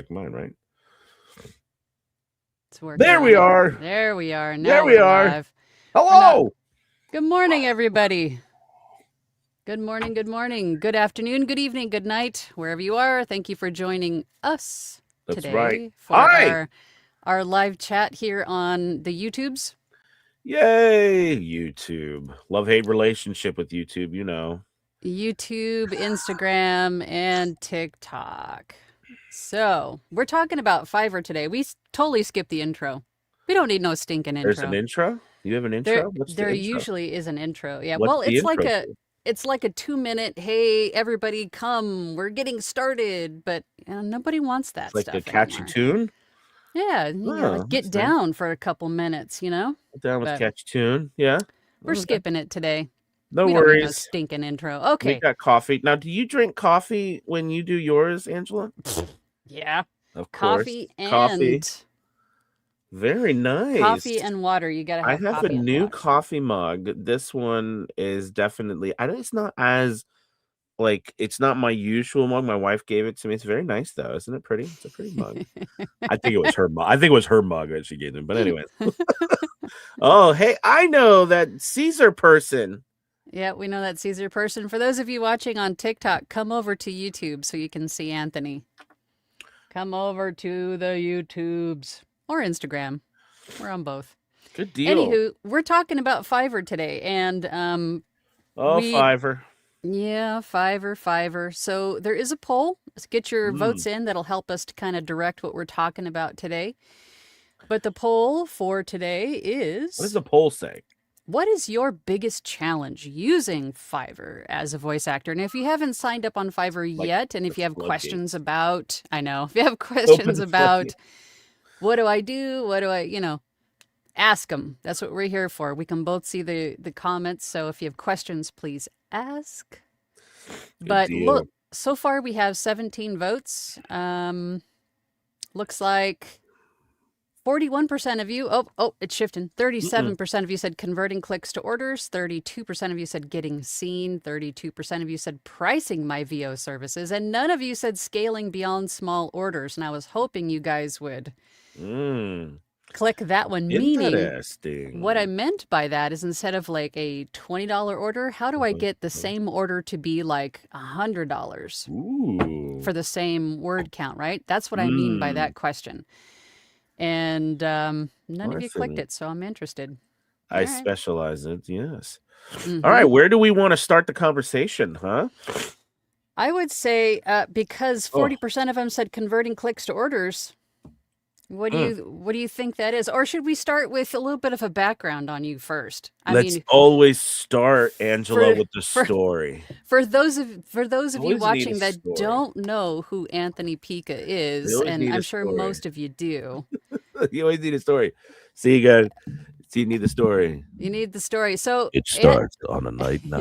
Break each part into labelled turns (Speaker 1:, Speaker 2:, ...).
Speaker 1: like mine, right?
Speaker 2: It's working.
Speaker 1: There we are.
Speaker 2: There we are. Now
Speaker 1: There we are.
Speaker 2: live.
Speaker 1: Hello.
Speaker 2: Good morning, everybody. Good morning, good morning, good afternoon, good evening, good night, wherever you are. Thank you for joining us today
Speaker 1: right.
Speaker 2: for
Speaker 1: Hi.
Speaker 2: our live chat here on the YouTubes.
Speaker 1: Yay, YouTube. Love-hate relationship with YouTube, you know.
Speaker 2: YouTube, Instagram, and TikTok. So, we're talking about Fiverr today. We totally skipped the intro. We don't need no stinking intro.
Speaker 1: There's an intro? You have an intro? What's the
Speaker 2: There
Speaker 1: intro?
Speaker 2: usually is an intro. Yeah.
Speaker 1: What's
Speaker 2: Well,
Speaker 1: the
Speaker 2: it's like
Speaker 1: intro
Speaker 2: it's like a 2-minute, hey, everybody come, we're getting started, but nobody wants that
Speaker 1: It's like
Speaker 2: stuff
Speaker 1: a catchy
Speaker 2: anymore.
Speaker 1: tune?
Speaker 2: Yeah, you know,
Speaker 1: Oh,
Speaker 2: like get
Speaker 1: that's nice.
Speaker 2: down for a couple minutes, you know?
Speaker 1: Get down with
Speaker 2: But
Speaker 1: catchy tune. Yeah.
Speaker 2: we're
Speaker 1: Okay.
Speaker 2: skipping it today.
Speaker 1: No
Speaker 2: We don't need no
Speaker 1: worries.
Speaker 2: stinking intro.
Speaker 1: We
Speaker 2: Okay.
Speaker 1: got coffee. Now, do you drink coffee when you do yours, Angela?
Speaker 2: Yeah.
Speaker 1: Of course.
Speaker 2: Coffee
Speaker 1: Coffee.
Speaker 2: and
Speaker 1: Very nice.
Speaker 2: coffee and water. You gotta
Speaker 1: I
Speaker 2: have
Speaker 1: have a
Speaker 2: coffee and
Speaker 1: new
Speaker 2: water.
Speaker 1: coffee mug. This one is definitely, I know it's not as, like, it's not my usual mug. My wife gave it to me. It's very nice, though. Isn't it pretty? It's a pretty mug. I think it was her mug. I think it was her mug that she gave me. But anyways. Oh, hey, I know that Caesar person.
Speaker 2: Yeah, we know that Caesar person. For those of you watching on TikTok, come over to YouTube so you can see Anthony. Come over to the YouTubes or Instagram. We're on both.
Speaker 1: Good deal.
Speaker 2: Anywho, we're talking about Fiverr today, and
Speaker 1: Fiverr.
Speaker 2: Yeah, Fiverr. So there is a poll. Let's get your votes in. That'll help us to kind of direct what we're talking about today. But the poll for today is...
Speaker 1: What does the poll say?
Speaker 2: What is your biggest challenge using Fiverr as a voice actor? And if you haven't signed up on Fiverr yet, and if you have questions about, if you have questions about what do I do, ask them. That's what we're here for. We can both see the comments. So if you have questions, please ask. But look, so far we have 17 votes. Looks like 41% of you, it's shifting. 37% of you said converting clicks to orders. 32% of you said getting seen. 32% of you said pricing my VO services. And none of you said scaling beyond small orders. And I was hoping you guys would click that one.
Speaker 1: Interesting.
Speaker 2: Meaning, what I meant by that is instead of like a $20 order, how do I get the same order to be like $100 for the same word count, right? That's what I mean by that question. And none of you clicked it, so I'm interested.
Speaker 1: I specialize in it, yes. All right, where do we want to start the conversation, huh?
Speaker 2: I would say because 40% of them said converting clicks to orders. What do you think that is? Or should we start with a little bit of a background on you first?
Speaker 1: Let's always start, Angela, with the story.
Speaker 2: For those of you watching that don't know who Anthony Pica is, and I'm sure most of you do.
Speaker 1: You always need a story. See, you guys. You need the story.
Speaker 2: You need the story. So
Speaker 1: it starts on a night in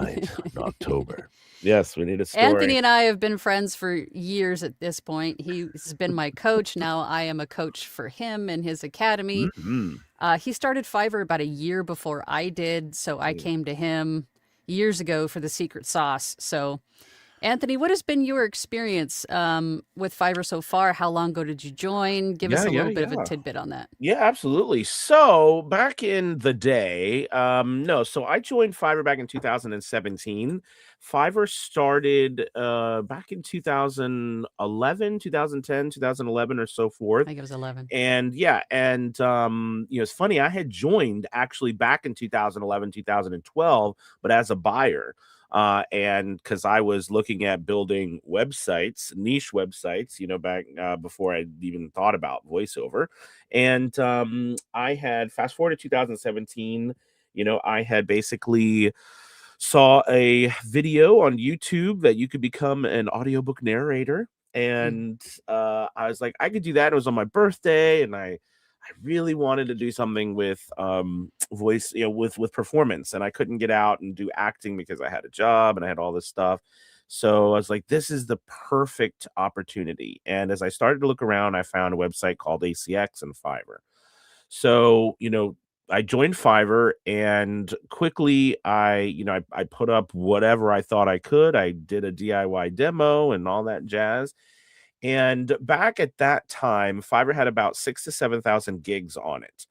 Speaker 1: October. Yes, we need a story.
Speaker 2: Anthony and I have been friends for years at this point. He's been my coach. Now I am a coach for him in his academy. He started Fiverr about a year before I did, so I came to him years ago for the secret sauce. So, Anthony, what has been your experience with Fiverr so far? How long ago did you join? Give us a little bit of a tidbit on that.
Speaker 1: Yeah, absolutely. So back in the day, so I joined Fiverr back in 2017. Fiverr started back in 2011, 2010, 2011 or so forth.
Speaker 2: I think it was 11.
Speaker 1: And it's funny, I had joined actually back in 2011, 2012, but as a buyer. And because I was looking at building websites, niche websites, back before I even thought about voiceover. And I had fast forward to 2017, I had basically saw a video on YouTube that you could become an audiobook narrator. And I was like, I could do that. It was on my birthday, and I really wanted to do something with voice, with performance, and I couldn't get out and do acting because I had a job and I had all this stuff. So I was like, this is the perfect opportunity. And as I started to look around, I found a website called ACX and Fiverr. So, I joined Fiverr, and quickly I put up whatever I thought I could. I did a DIY demo and all that jazz. And back at that time, Fiverr had about 6 to 7,000 gigs on it,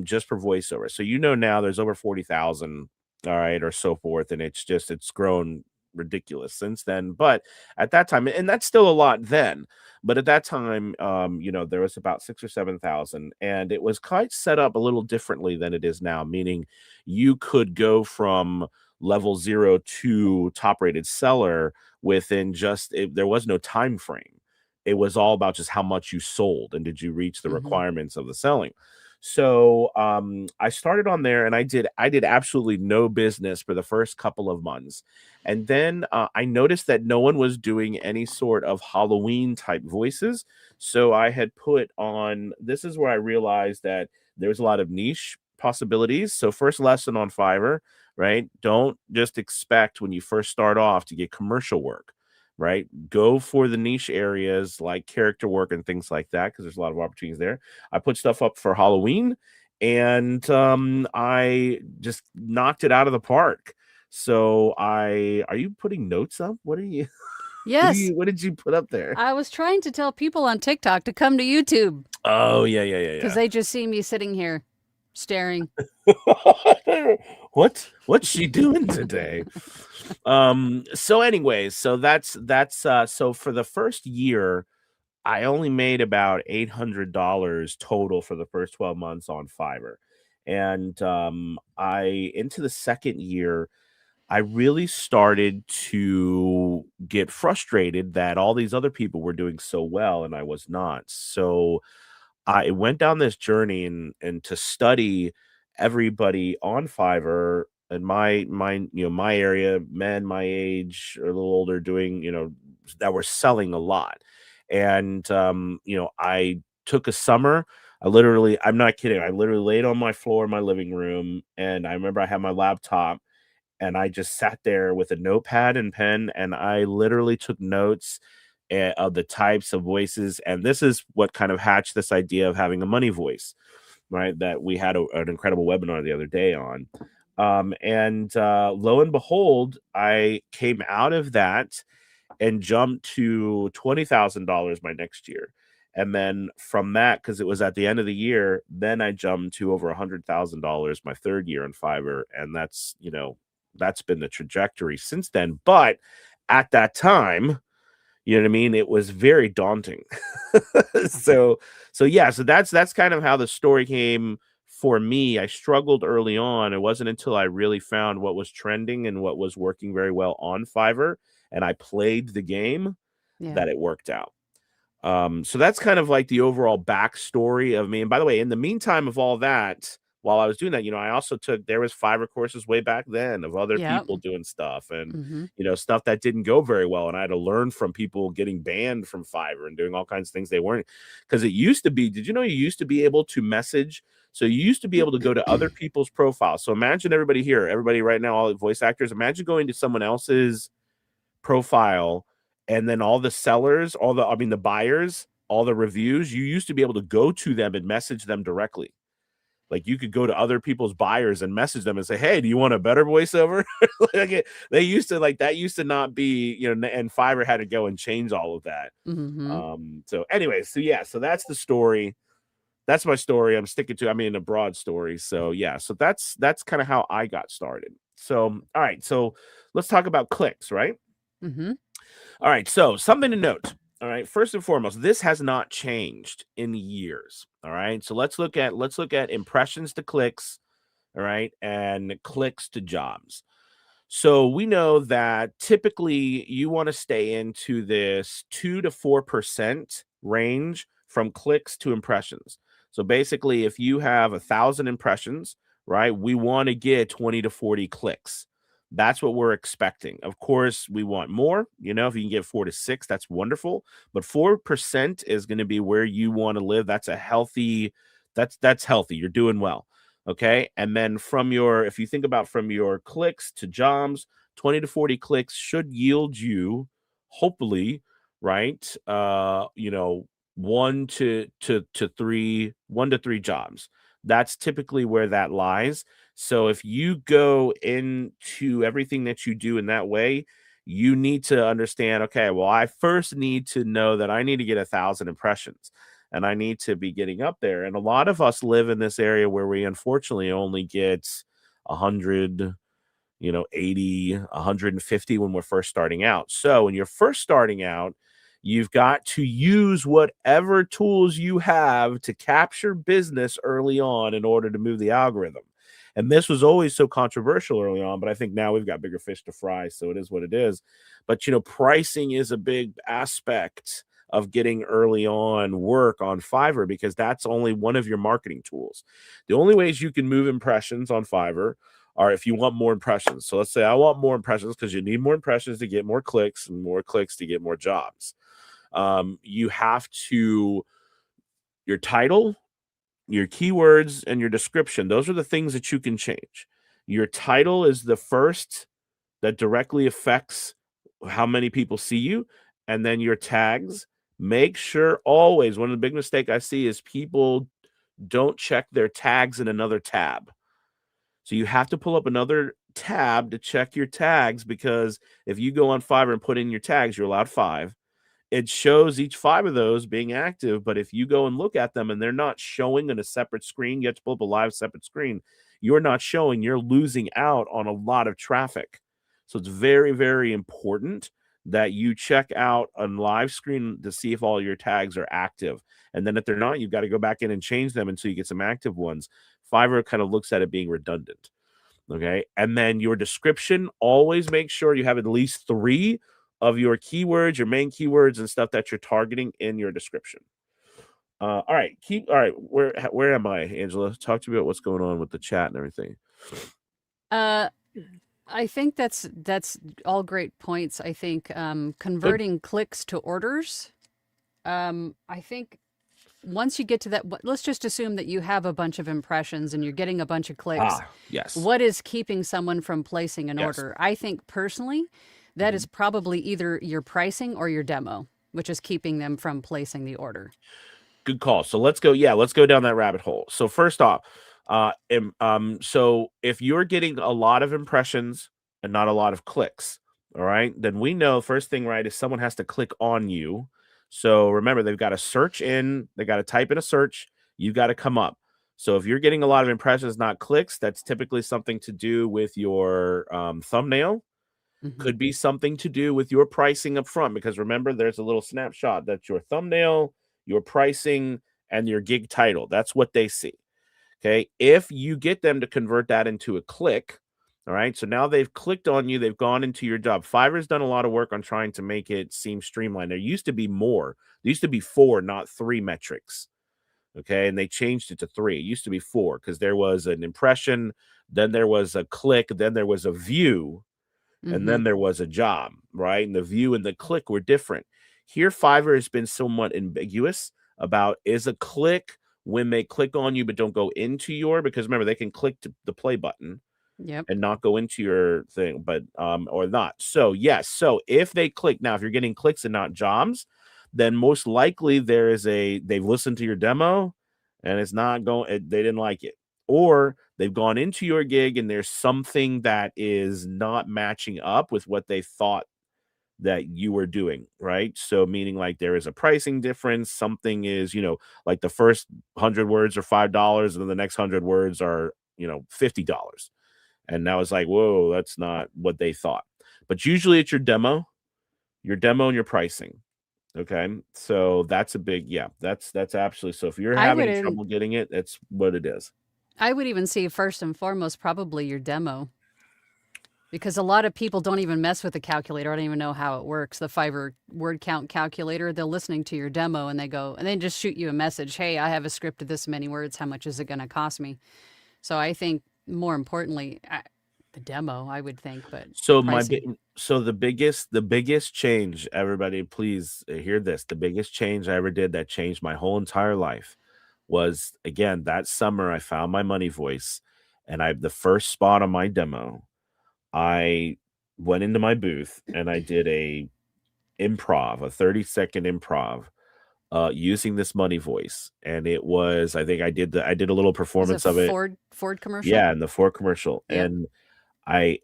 Speaker 1: just for voiceover. So now there's over 40,000, all right, or so forth, and it's grown ridiculous since then. But at that time, and that's still a lot then, but at that time, there was about 6 or 7,000, and it was quite set up a little differently than it is now. Meaning, you could go from level 0 to top rated seller within there was no time frame. It was all about just how much you sold and did you reach the requirements of the selling. So I started on there, and I did absolutely no business for the first couple of months. And then I noticed that no one was doing any sort of Halloween type voices. So I had put on, this is where I realized that there's a lot of niche possibilities. So first lesson on Fiverr, right? Don't just expect when you first start off to get commercial work, right? Go for the niche areas like character work and things like that, because there's a lot of opportunities there. I put stuff up for Halloween, and I just knocked it out of the park. So are you putting notes up? What are you?
Speaker 2: Yes.
Speaker 1: What did you put up there?
Speaker 2: I was trying to tell people on TikTok to come to YouTube.
Speaker 1: Oh, yeah.
Speaker 2: Because they just see me sitting here staring.
Speaker 1: What's she doing today? So anyways, so that's so for the first year, I only made about $800 total for the first 12 months on Fiverr. And I into the second year, I really started to get frustrated that all these other people were doing so well and I was not. So I went down this journey and to study everybody on Fiverr in my area, men my age or a little older, doing that were selling a lot. And I took a summer. I'm not kidding. I literally laid on my floor in my living room, and I remember I had my laptop, and I just sat there with a notepad and pen, and I literally took notes of the types of voices. And this is what kind of hatched this idea of having a money voice, right? That we had an incredible webinar the other day on. And lo and behold, I came out of that and jumped to $20,000 my next year. And then from that, because it was at the end of the year, then I jumped to over $100,000 my third year on Fiverr. And that's been the trajectory since then. But at that time, you know what I mean? It was very daunting. so that's kind of how the story came for me. I struggled early on. It wasn't until I really found what was trending and what was working very well on Fiverr, and I played the game, that it worked out. So that's kind of like the overall backstory of me. And by the way, in the meantime of all that, while I was doing that, I also there was Fiverr courses way back then of other people doing stuff and, stuff that didn't go very well. And I had to learn from people getting banned from Fiverr and doing all kinds of things they weren't. Because it used to be, did you know you used to be able to message? So you used to be able to go to other people's profiles. So imagine everybody right now, all the voice actors, imagine going to someone else's profile, and then all the sellers, the buyers, all the reviews, you used to be able to go to them and message them directly. Like you could go to other people's buyers and message them and say, "Hey, do you want a better voiceover?" They used to that used to not be, and Fiverr had to go and change all of that. So anyways, so that's the story. That's my story. I'm sticking to, a broad story. So so that's kind of how I got started. So, all right. So let's talk about clicks, right? All right. So something to note. All right. First and foremost, this has not changed in years. All right. So let's look at impressions to clicks. All right. And clicks to jobs. So we know that typically you want to stay into this 2 to 4% range from clicks to impressions. So basically, if you have 1,000 impressions, right, we want to get 20 to 40 clicks. That's what we're expecting. Of course, we want more. If you can get 4 to 6, that's wonderful. But 4% is going to be where you want to live. That's that's healthy. You're doing well. Okay. And then if you think about from your clicks to jobs, 20 to 40 clicks should yield you, hopefully, right? 1 to 3 jobs. That's typically where that lies. So if you go into everything that you do in that way, you need to understand, okay, well, I first need to know that I need to get 1,000 impressions and I need to be getting up there. And a lot of us live in this area where we unfortunately only get 100, 80, 150 when we're first starting out. So when you're first starting out, you've got to use whatever tools you have to capture business early on in order to move the algorithm. And this was always so controversial early on, but I think now we've got bigger fish to fry, so it is what it is. But pricing is a big aspect of getting early on work on Fiverr, because that's only one of your marketing tools. The only ways you can move impressions on Fiverr are if you want more impressions. So let's say I want more impressions, because you need more impressions to get more clicks, and more clicks to get more jobs. You have to, your title, your keywords, and your description. Those are the things that you can change. Your title is the first that directly affects how many people see you. And then your tags. Make sure always, one of the big mistakes I see is people don't check their tags in another tab. So you have to pull up another tab to check your tags, because if you go on Fiverr and put in your tags, you're allowed 5. It shows each 5 of those being active. But if you go and look at them and they're not showing on a separate screen, you have to pull up a live separate screen. You're not showing, you're losing out on a lot of traffic. So it's very, very important that you check out on live screen to see if all your tags are active. And then if they're not, you've got to go back in and change them until you get some active ones. Fiverr kind of looks at it being redundant. Okay. And then your description, always make sure you have at least 3 of your keywords, your main keywords and stuff that you're targeting in your description. All right. Where am I, Angela? Talk to me about what's going on with the chat and everything.
Speaker 2: I think that's all great points. I think converting clicks to orders. I think once you get to that, let's just assume that you have a bunch of impressions and you're getting a bunch of clicks.
Speaker 1: Yes.
Speaker 2: What is keeping someone from placing an order? I think personally, that is probably either your pricing or your demo, which is keeping them from placing the order.
Speaker 1: Good call. So let's go. Yeah, let's go down that rabbit hole. So first off, so if you're getting a lot of impressions and not a lot of clicks, all right, then we know first thing, right, is someone has to click on you. So remember, they've got to search in, they got to type in a search, you've got to come up. So if you're getting a lot of impressions, not clicks, that's typically something to do with your thumbnail. Could be something to do with your pricing up front, because remember, there's a little snapshot that's your thumbnail, your pricing, and your gig title. That's what they see. Okay. If you get them to convert that into a click, all right, so now they've clicked on you, they've gone into your job. Fiverr's done a lot of work on trying to make it seem streamlined. There used to be more. There used to be 4, not 3 metrics. Okay. And they changed it to 3. It used to be 4 because there was an impression, then there was a click, then there was a view, and then there was a job, right? And the view and the click were different. Here, Fiverr has been somewhat ambiguous about, is a click when they click on you but don't go into your, because remember, they can click to the play button and not go into your thing, but or not. So yes, so if they click, now if you're getting clicks and not jobs, then most likely there is they've listened to your demo and it's not going, they didn't like it, or they've gone into your gig and there's something that is not matching up with what they thought that you were doing, right? So meaning like there is a pricing difference, something is, like the first 100 words are $5 and then the next 100 words are, $50. And now it's like, whoa, that's not what they thought. But usually it's your demo and your pricing. Okay. So that's a big, that's absolutely. So if you're having trouble getting it, that's what it is.
Speaker 2: I would even see first and foremost, probably your demo. Because a lot of people don't even mess with the calculator. I don't even know how it works. The Fiverr word count calculator, they're listening to your demo and they just shoot you a message. Hey, I have a script of this many words. How much is it going to cost me? So I think more importantly, the demo, I would think, but
Speaker 1: so the biggest change, everybody, please hear this. The biggest change I ever did that changed my whole entire life was, again, that summer I found my money voice, and the first spot on my demo, I went into my booth and I did a 30-second improv using this money voice. And it was, I think I did a little performance of it.
Speaker 2: Ford commercial?
Speaker 1: Yeah, in the Ford commercial. Yep. And I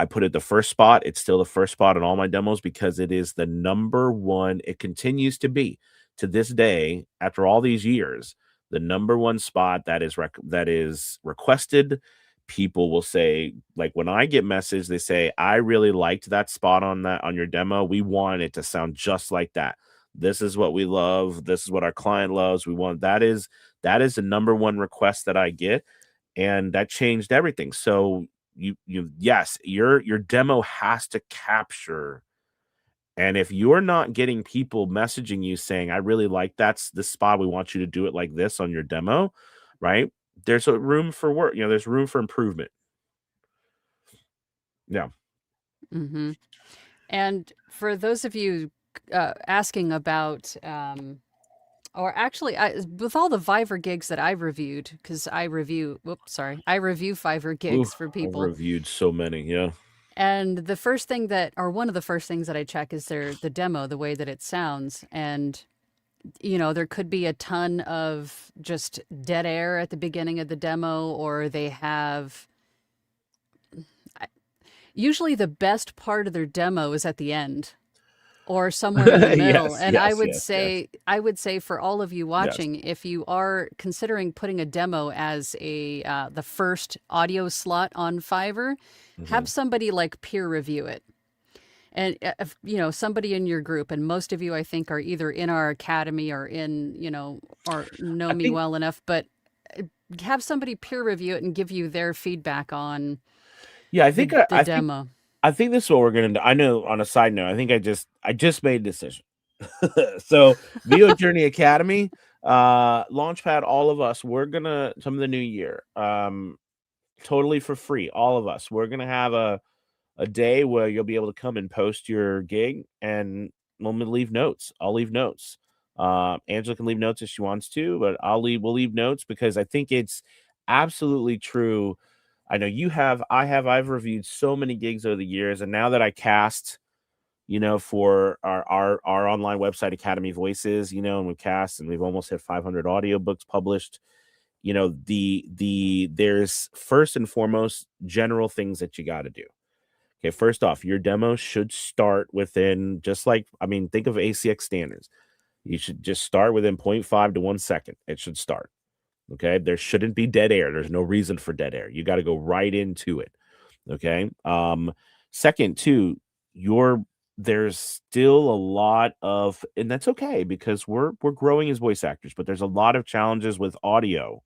Speaker 1: put it the first spot. It's still the first spot in all my demos because it is the number one. It continues to be to this day after all these years, the number one spot that is requested. People will say, like when I get messaged, they say, I really liked that spot on your demo. We want it to sound just like that. This is what we love. This is what our client loves. We want that is the number one request that I get. And that changed everything. So yes, your demo has to capture. And if you're not getting people messaging you saying, I really like that's the spot, we want you to do it like this on your demo, right? There's a room for work, there's room for improvement. Yeah.
Speaker 2: Mm-hmm. And for those of you asking about or actually, with all the Fiverr gigs that I've reviewed, because I review Fiverr gigs for
Speaker 1: I've
Speaker 2: people.
Speaker 1: reviewed so many, yeah.
Speaker 2: And the first thing one of the first things that I check is the demo, the way that it sounds. And, there could be a ton of just dead air at the beginning of the demo, or they have, usually the best part of their demo is at the end or somewhere in the middle.
Speaker 1: Yes,
Speaker 2: And
Speaker 1: yes, yes, yes.
Speaker 2: I would say for all of you
Speaker 1: Yes.
Speaker 2: watching, if you are considering putting a demo as the first audio slot on Fiverr, have somebody like peer review it. And if, somebody in your group, and most of you I think are either in our academy or or know me well enough, but have somebody peer review it and give you their feedback on the demo.
Speaker 1: I think this is what we're gonna do. I know, on a side note, I think I just made a decision. So VO Journey Academy, Launchpad, all of us, we're gonna some of the new year, totally for free, all of us. We're gonna have a day where you'll be able to come and post your gig, and we'll leave notes. I'll leave notes. Angela can leave notes if she wants to, but we'll leave notes because I think it's absolutely true. I know you have, I've reviewed so many gigs over the years, and now that I cast, for our online website, Academy Voices, and we cast, and we've almost hit 500 audiobooks published. There's first and foremost general things that you got to do. Okay, first off, your demo should start within, think of ACX standards. You should just start within 0.5 to 1 second. It should start. Okay, there shouldn't be dead air. There's no reason for dead air. You got to go right into it. Okay. Second, too, there's still a lot of, and that's okay because we're growing as voice actors, but there's a lot of challenges with audio.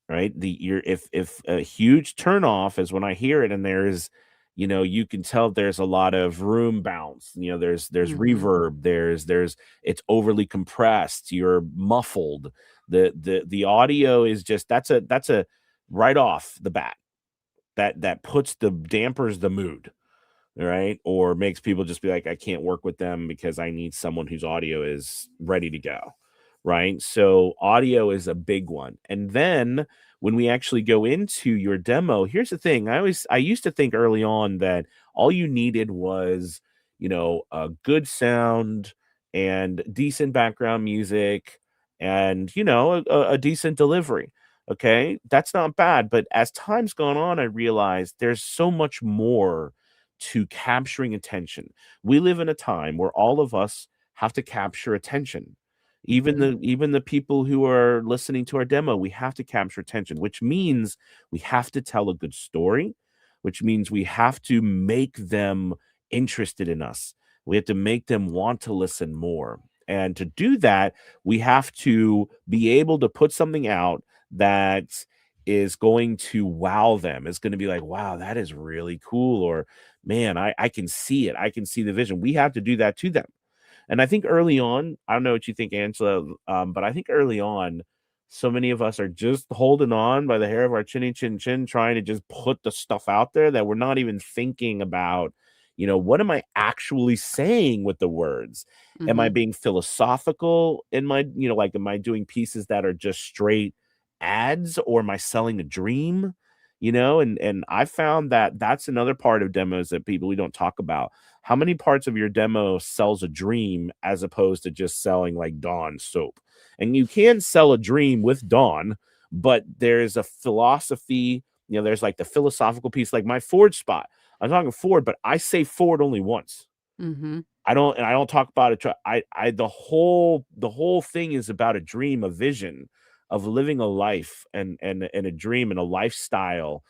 Speaker 1: Right. If a huge turnoff is when I hear it and there's, you can tell there's a lot of room bounce, there's reverb, it's overly compressed, you're muffled. The audio is just, that's a right off the bat that dampers the mood. Right. Or makes people just be like, I can't work with them because I need someone whose audio is ready to go. Right. So audio is a big one. And then when we actually go into your demo, here's the thing. I used to think early on that all you needed was, a good sound and decent background music and, a decent delivery. Okay. That's not bad. But as time's gone on, I realized there's so much more to capturing attention. We live in a time where all of us have to capture attention. Even the people who are listening to our demo, we have to capture attention, which means we have to tell a good story, which means we have to make them interested in us. We have to make them want to listen more. And to do that, we have to be able to put something out that is going to wow them. It's going to be like, wow, that is really cool. Or, man, I can see it. I can see the vision. We have to do that to them. And I think early on, I don't know what you think, Angela, but I think early on, so many of us are just holding on by the hair of our chinny chin chin, trying to just put the stuff out there that we're not even thinking about, what am I actually saying with the words? Am I being philosophical in my, am I doing pieces that are just straight ads, or am I selling a dream? And I found that that's another part of demos that we don't talk about. How many parts of your demo sells a dream as opposed to just selling like Dawn soap? And you can sell a dream with Dawn, but there's a philosophy, You know, there's like the philosophical piece, like my Ford spot. I'm talking Ford, but I say Ford only once.
Speaker 2: Mm-hmm.
Speaker 1: I don't talk about it. The whole thing is about a dream, a vision of living a life and a dream and a lifestyle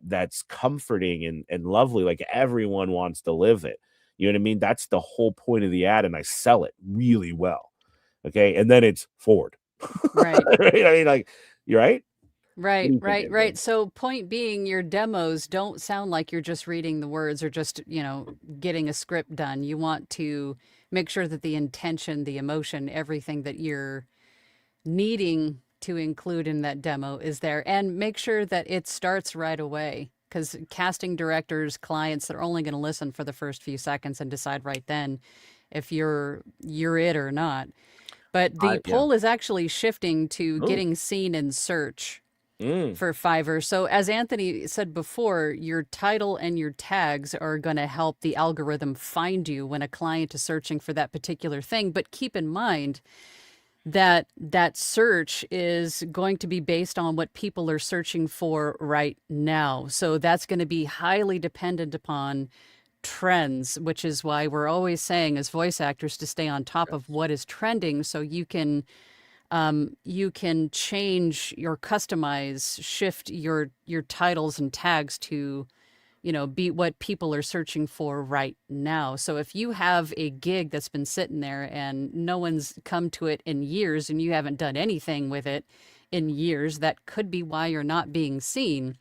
Speaker 1: that's comforting and lovely. Like everyone wants to live it. You know what I mean? That's the whole point of the ad, and I sell it really well. Okay, and then it's Ford.
Speaker 2: Right.
Speaker 1: Right? I mean, like, you're right. What
Speaker 2: Right,
Speaker 1: do you think,
Speaker 2: right,
Speaker 1: Angela?
Speaker 2: right. So point being, your demos don't sound like you're just reading the words or just, getting a script done. You want to make sure that the intention, the emotion, everything that you're needing to include in that demo is there, and make sure that it starts right away. Because casting directors, clients, they're only going to listen for the first few seconds and decide right then if you're it or not. But the
Speaker 1: Yeah.
Speaker 2: poll is actually shifting to
Speaker 1: Oh.
Speaker 2: getting seen in search
Speaker 1: Mm.
Speaker 2: for Fiverr. So, as Anthony said before, your title and your tags are going to help the algorithm find you when a client is searching for that particular thing. But keep in mind that that search is going to be based on what people are searching for right now. So, that's going to be highly dependent upon trends, which is why we're always saying as voice actors to stay on top of what is trending so you can change your customize, shift your titles and tags to, be what people are searching for right now. So if you have a gig that's been sitting there and no one's come to it in years and you haven't done anything with it in years, that could be why you're not being seen.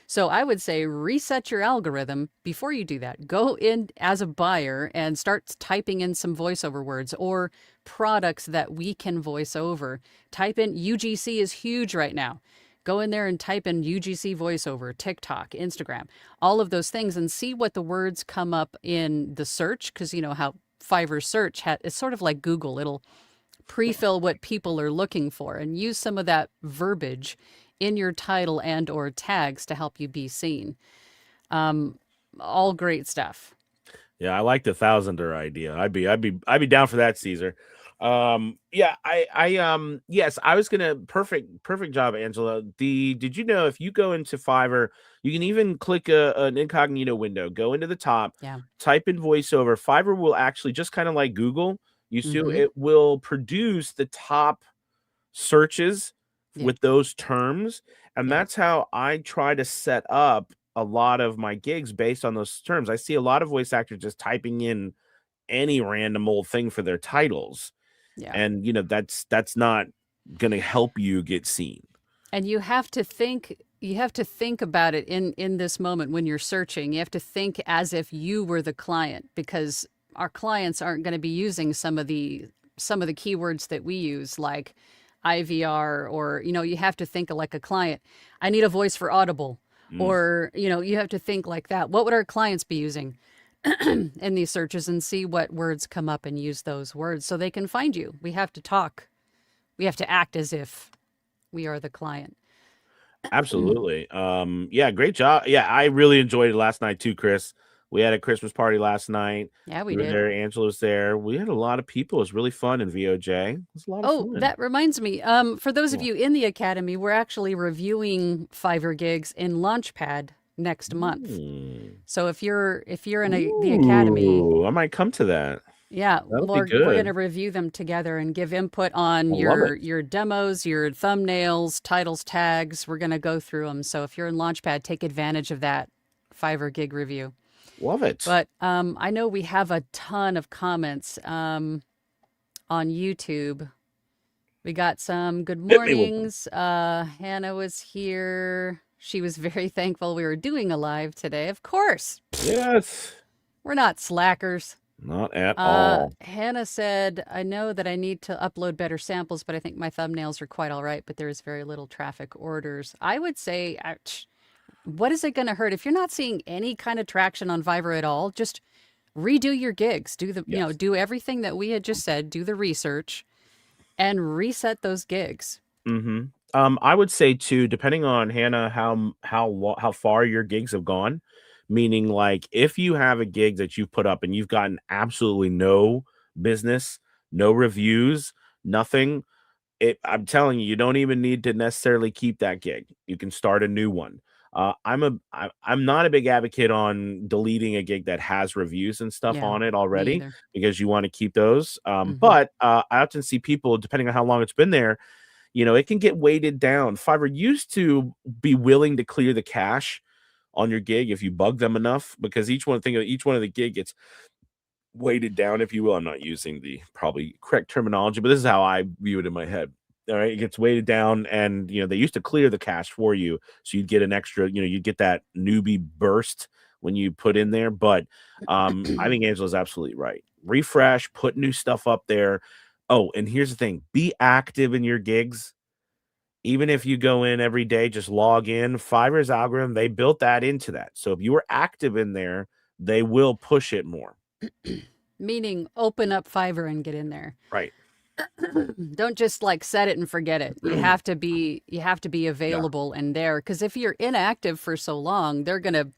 Speaker 2: So I would say reset your algorithm before you do that. Go in as a buyer and start typing in some voiceover words or products that we can voice over. Type in UGC is huge right now. Go in there and type in UGC voiceover, TikTok, Instagram, all of those things, and see what the words come up in the search. Because you know how Fiverr search it's sort of like Google. It'll pre-fill what people are looking for and use some of that verbiage in your title and or tags to help you be seen. All great stuff.
Speaker 1: Yeah, I like the thousander idea. I'd be down for that, Caesar. Yeah, yes, I was gonna perfect job, Angela. Did you know if you go into Fiverr, you can even click an incognito window, go into the top,
Speaker 2: Yeah.
Speaker 1: type in voiceover. Fiverr will actually, just kind of like Google used to,
Speaker 2: Mm-hmm.
Speaker 1: it will produce the top searches
Speaker 2: Yeah.
Speaker 1: with those terms, and
Speaker 2: Yeah.
Speaker 1: that's how I try to set up a lot of my gigs based on those terms. I see a lot of voice actors just typing in any random old thing for their titles,
Speaker 2: Yeah.
Speaker 1: and that's not going to help you get seen.
Speaker 2: And you have to think about it in this moment when you're searching. You have to think as if you were the client, because our clients aren't going to be using some of the keywords that we use, like IVR, or you have to think like a client. I need a voice for Audible.
Speaker 1: Mm.
Speaker 2: Or you have to think like that. What would our clients be using in these searches, and see what words come up and use those words so they can find you. We have to talk. We have to act as if we are the client.
Speaker 1: Absolutely. Yeah, great job. Yeah, I really enjoyed it last night too, Chris. We had a Christmas party last night.
Speaker 2: Yeah, we
Speaker 1: You were
Speaker 2: did.
Speaker 1: there, Angela was there. We had a lot of people. It was really fun in VOJ. It was a lot of
Speaker 2: Oh,
Speaker 1: fun.
Speaker 2: that reminds me. For those of
Speaker 1: Yeah.
Speaker 2: you in the academy, we're actually reviewing Fiverr gigs in Launchpad next month.
Speaker 1: Mm.
Speaker 2: So if you're in the academy,
Speaker 1: Ooh, I might come to that.
Speaker 2: yeah,
Speaker 1: That'll be
Speaker 2: we're going to
Speaker 1: good.
Speaker 2: review them together and give input on
Speaker 1: I love it.
Speaker 2: your demos, your thumbnails, titles, tags. We're going to go through them. So if you're in Launchpad, take advantage of that Fiverr gig review.
Speaker 1: Love it.
Speaker 2: But I know we have a ton of comments on YouTube. We got some good
Speaker 1: Hit me with one.
Speaker 2: mornings. Hannah was here. She was very thankful we were doing a live today. Of course,
Speaker 1: Yes.
Speaker 2: we're not slackers.
Speaker 1: Not at all.
Speaker 2: Hannah said, I know that I need to upload better samples, but I think my thumbnails are quite all right, but there is very little traffic orders. I would say, what is it going to hurt? If you're not seeing any kind of traction on Fiverr at all, just redo your gigs.
Speaker 1: Yes.
Speaker 2: Do everything that we had just said, do the research and reset those gigs.
Speaker 1: Mm-hmm. I would say too, depending on Hannah, how far your gigs have gone, meaning like if you have a gig that you've put up and you've gotten absolutely no business, no reviews, nothing, I'm telling you, you don't even need to necessarily keep that gig. You can start a new one. I'm not a big advocate on deleting a gig that has reviews and stuff
Speaker 2: Yeah,
Speaker 1: on it
Speaker 2: me
Speaker 1: already,
Speaker 2: either.
Speaker 1: because you want to keep those.
Speaker 2: Mm-hmm.
Speaker 1: But I often see people, depending on how long it's been there, it can get weighted down. Fiverr used to be willing to clear the cache on your gig if you bug them enough, because each one of the gig gets weighted down, if you will. I'm not using the probably correct terminology, but this is how I view it in my head. All right, it gets weighted down, and they used to clear the cache for you, so you'd get an extra. You'd get that newbie burst when you put in there. But I think Angela's absolutely right. Refresh, put new stuff up there. Oh, and here's the thing: be active in your gigs. Even if you go in every day, just log in. Fiverr's algorithm, they built that into that. So if you were active in there, they will push it more.
Speaker 2: Meaning open up Fiverr and get in there.
Speaker 1: Right.
Speaker 2: Don't just like set it and forget it. You have to be available and there, because if you're inactive for so long, they're going to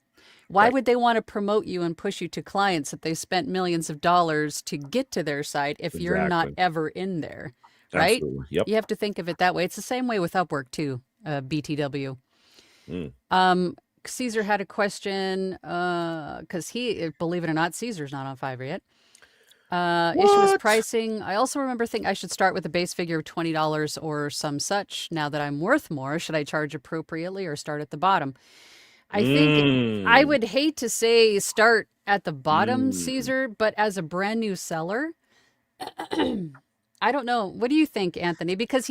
Speaker 2: why would they want to promote you and push you to clients that they spent millions of dollars to get to their site if you're not ever in there? Right?
Speaker 1: Absolutely. Yep.
Speaker 2: You have to think of it that way. It's the same way with Upwork too, BTW. Caesar had a question because believe it or not, Caesar's not on Fiverr yet. Issue is pricing. I also remember thinking I should start with a base figure of $20 or some such. Now that I'm worth more, should I charge appropriately or start at the bottom? I think I would hate to say start at the bottom, Caesar, but as a brand new seller, I don't know. What do you think, Anthony? Because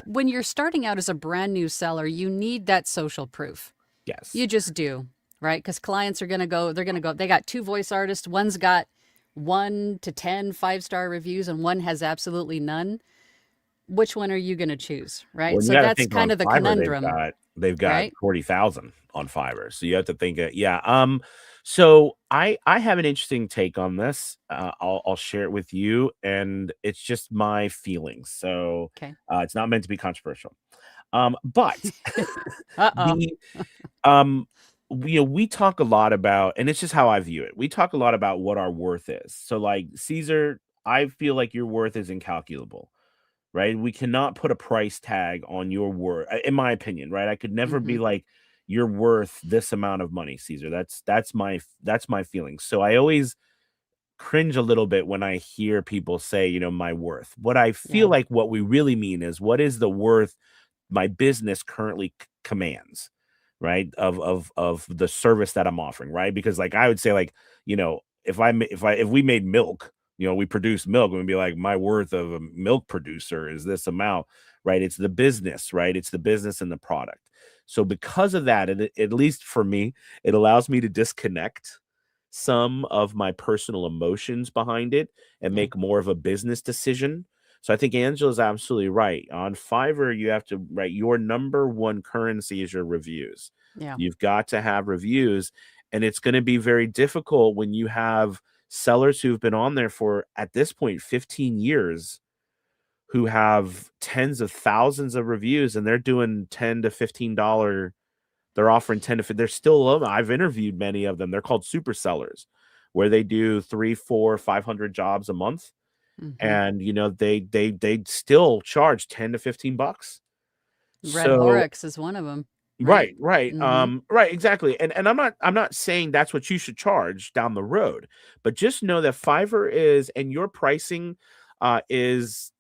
Speaker 2: when you're starting out as a brand new seller, you need that social proof.
Speaker 1: Yes.
Speaker 2: You just do, right? Because clients are going to go, they got 2 voice artists. One's got 1 to 10 5-star reviews and one has absolutely none. Which one are you going to choose, right?
Speaker 1: Well,
Speaker 2: so that's kind of the
Speaker 1: Fiverr,
Speaker 2: conundrum.
Speaker 1: They've got
Speaker 2: right?
Speaker 1: 40,000 on Fiverr. So you have to think, so I have an interesting take on this. I'll share it with you, and it's just my feelings. So it's not meant to be controversial. But we talk a lot about, and it's just how I view it. We talk a lot about what our worth is. So like Caesar, I feel like your worth is incalculable, right? We cannot put a price tag on your worth, in my opinion, right? I could never be like, you're worth this amount of money, Caesar. That's my feeling. So I always cringe a little bit when I hear people say, my worth. What I feel like what we really mean is, what is the worth my business currently commands, right? Of the service that I'm offering, right? Because like I would say, like, if we made milk, we produce milk, and we'd be like, my worth of a milk producer is this amount, right? It's the business, right? It's the business and the product. So because of that, at least for me, it allows me to disconnect some of my personal emotions behind it and make more of a business decision. So I think Angela's absolutely right. On Fiverr, you have to, right, your number one currency is your reviews.
Speaker 2: Yeah.
Speaker 1: You've got to have reviews, and it's going to be very difficult when you have sellers who've been on there for, at this point, 15 years, who have tens of thousands of reviews, and they're doing $10 to $15. They're offering 10 to, they're still low. I've interviewed many of them. They're called super sellers, where they do 3, 4, 500 jobs a month. And they still charge 10 to 15 bucks.
Speaker 2: Red Horrocks is one of them.
Speaker 1: Right. Right, exactly. And I'm not saying that's what you should charge down the road, but just know that Fiverr is, and your pricing is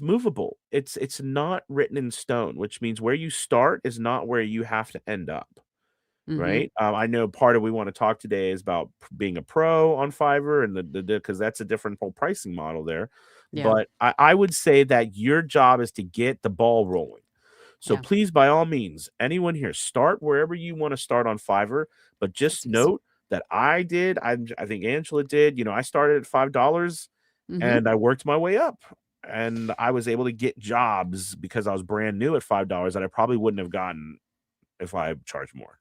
Speaker 1: movable. It's not written in stone, which means where you start is not where you have to end up. Right. I know part of we want to talk today is about being a pro on Fiverr, and because that's a different whole pricing model there. But I would say that your job is to get the ball rolling. So please, by all means, anyone here, start wherever you want to start on Fiverr. But just note that I think Angela did. I started at $5 and I worked my way up. And I was able to get jobs because I was brand new at $5 that I probably wouldn't have gotten if I charged more.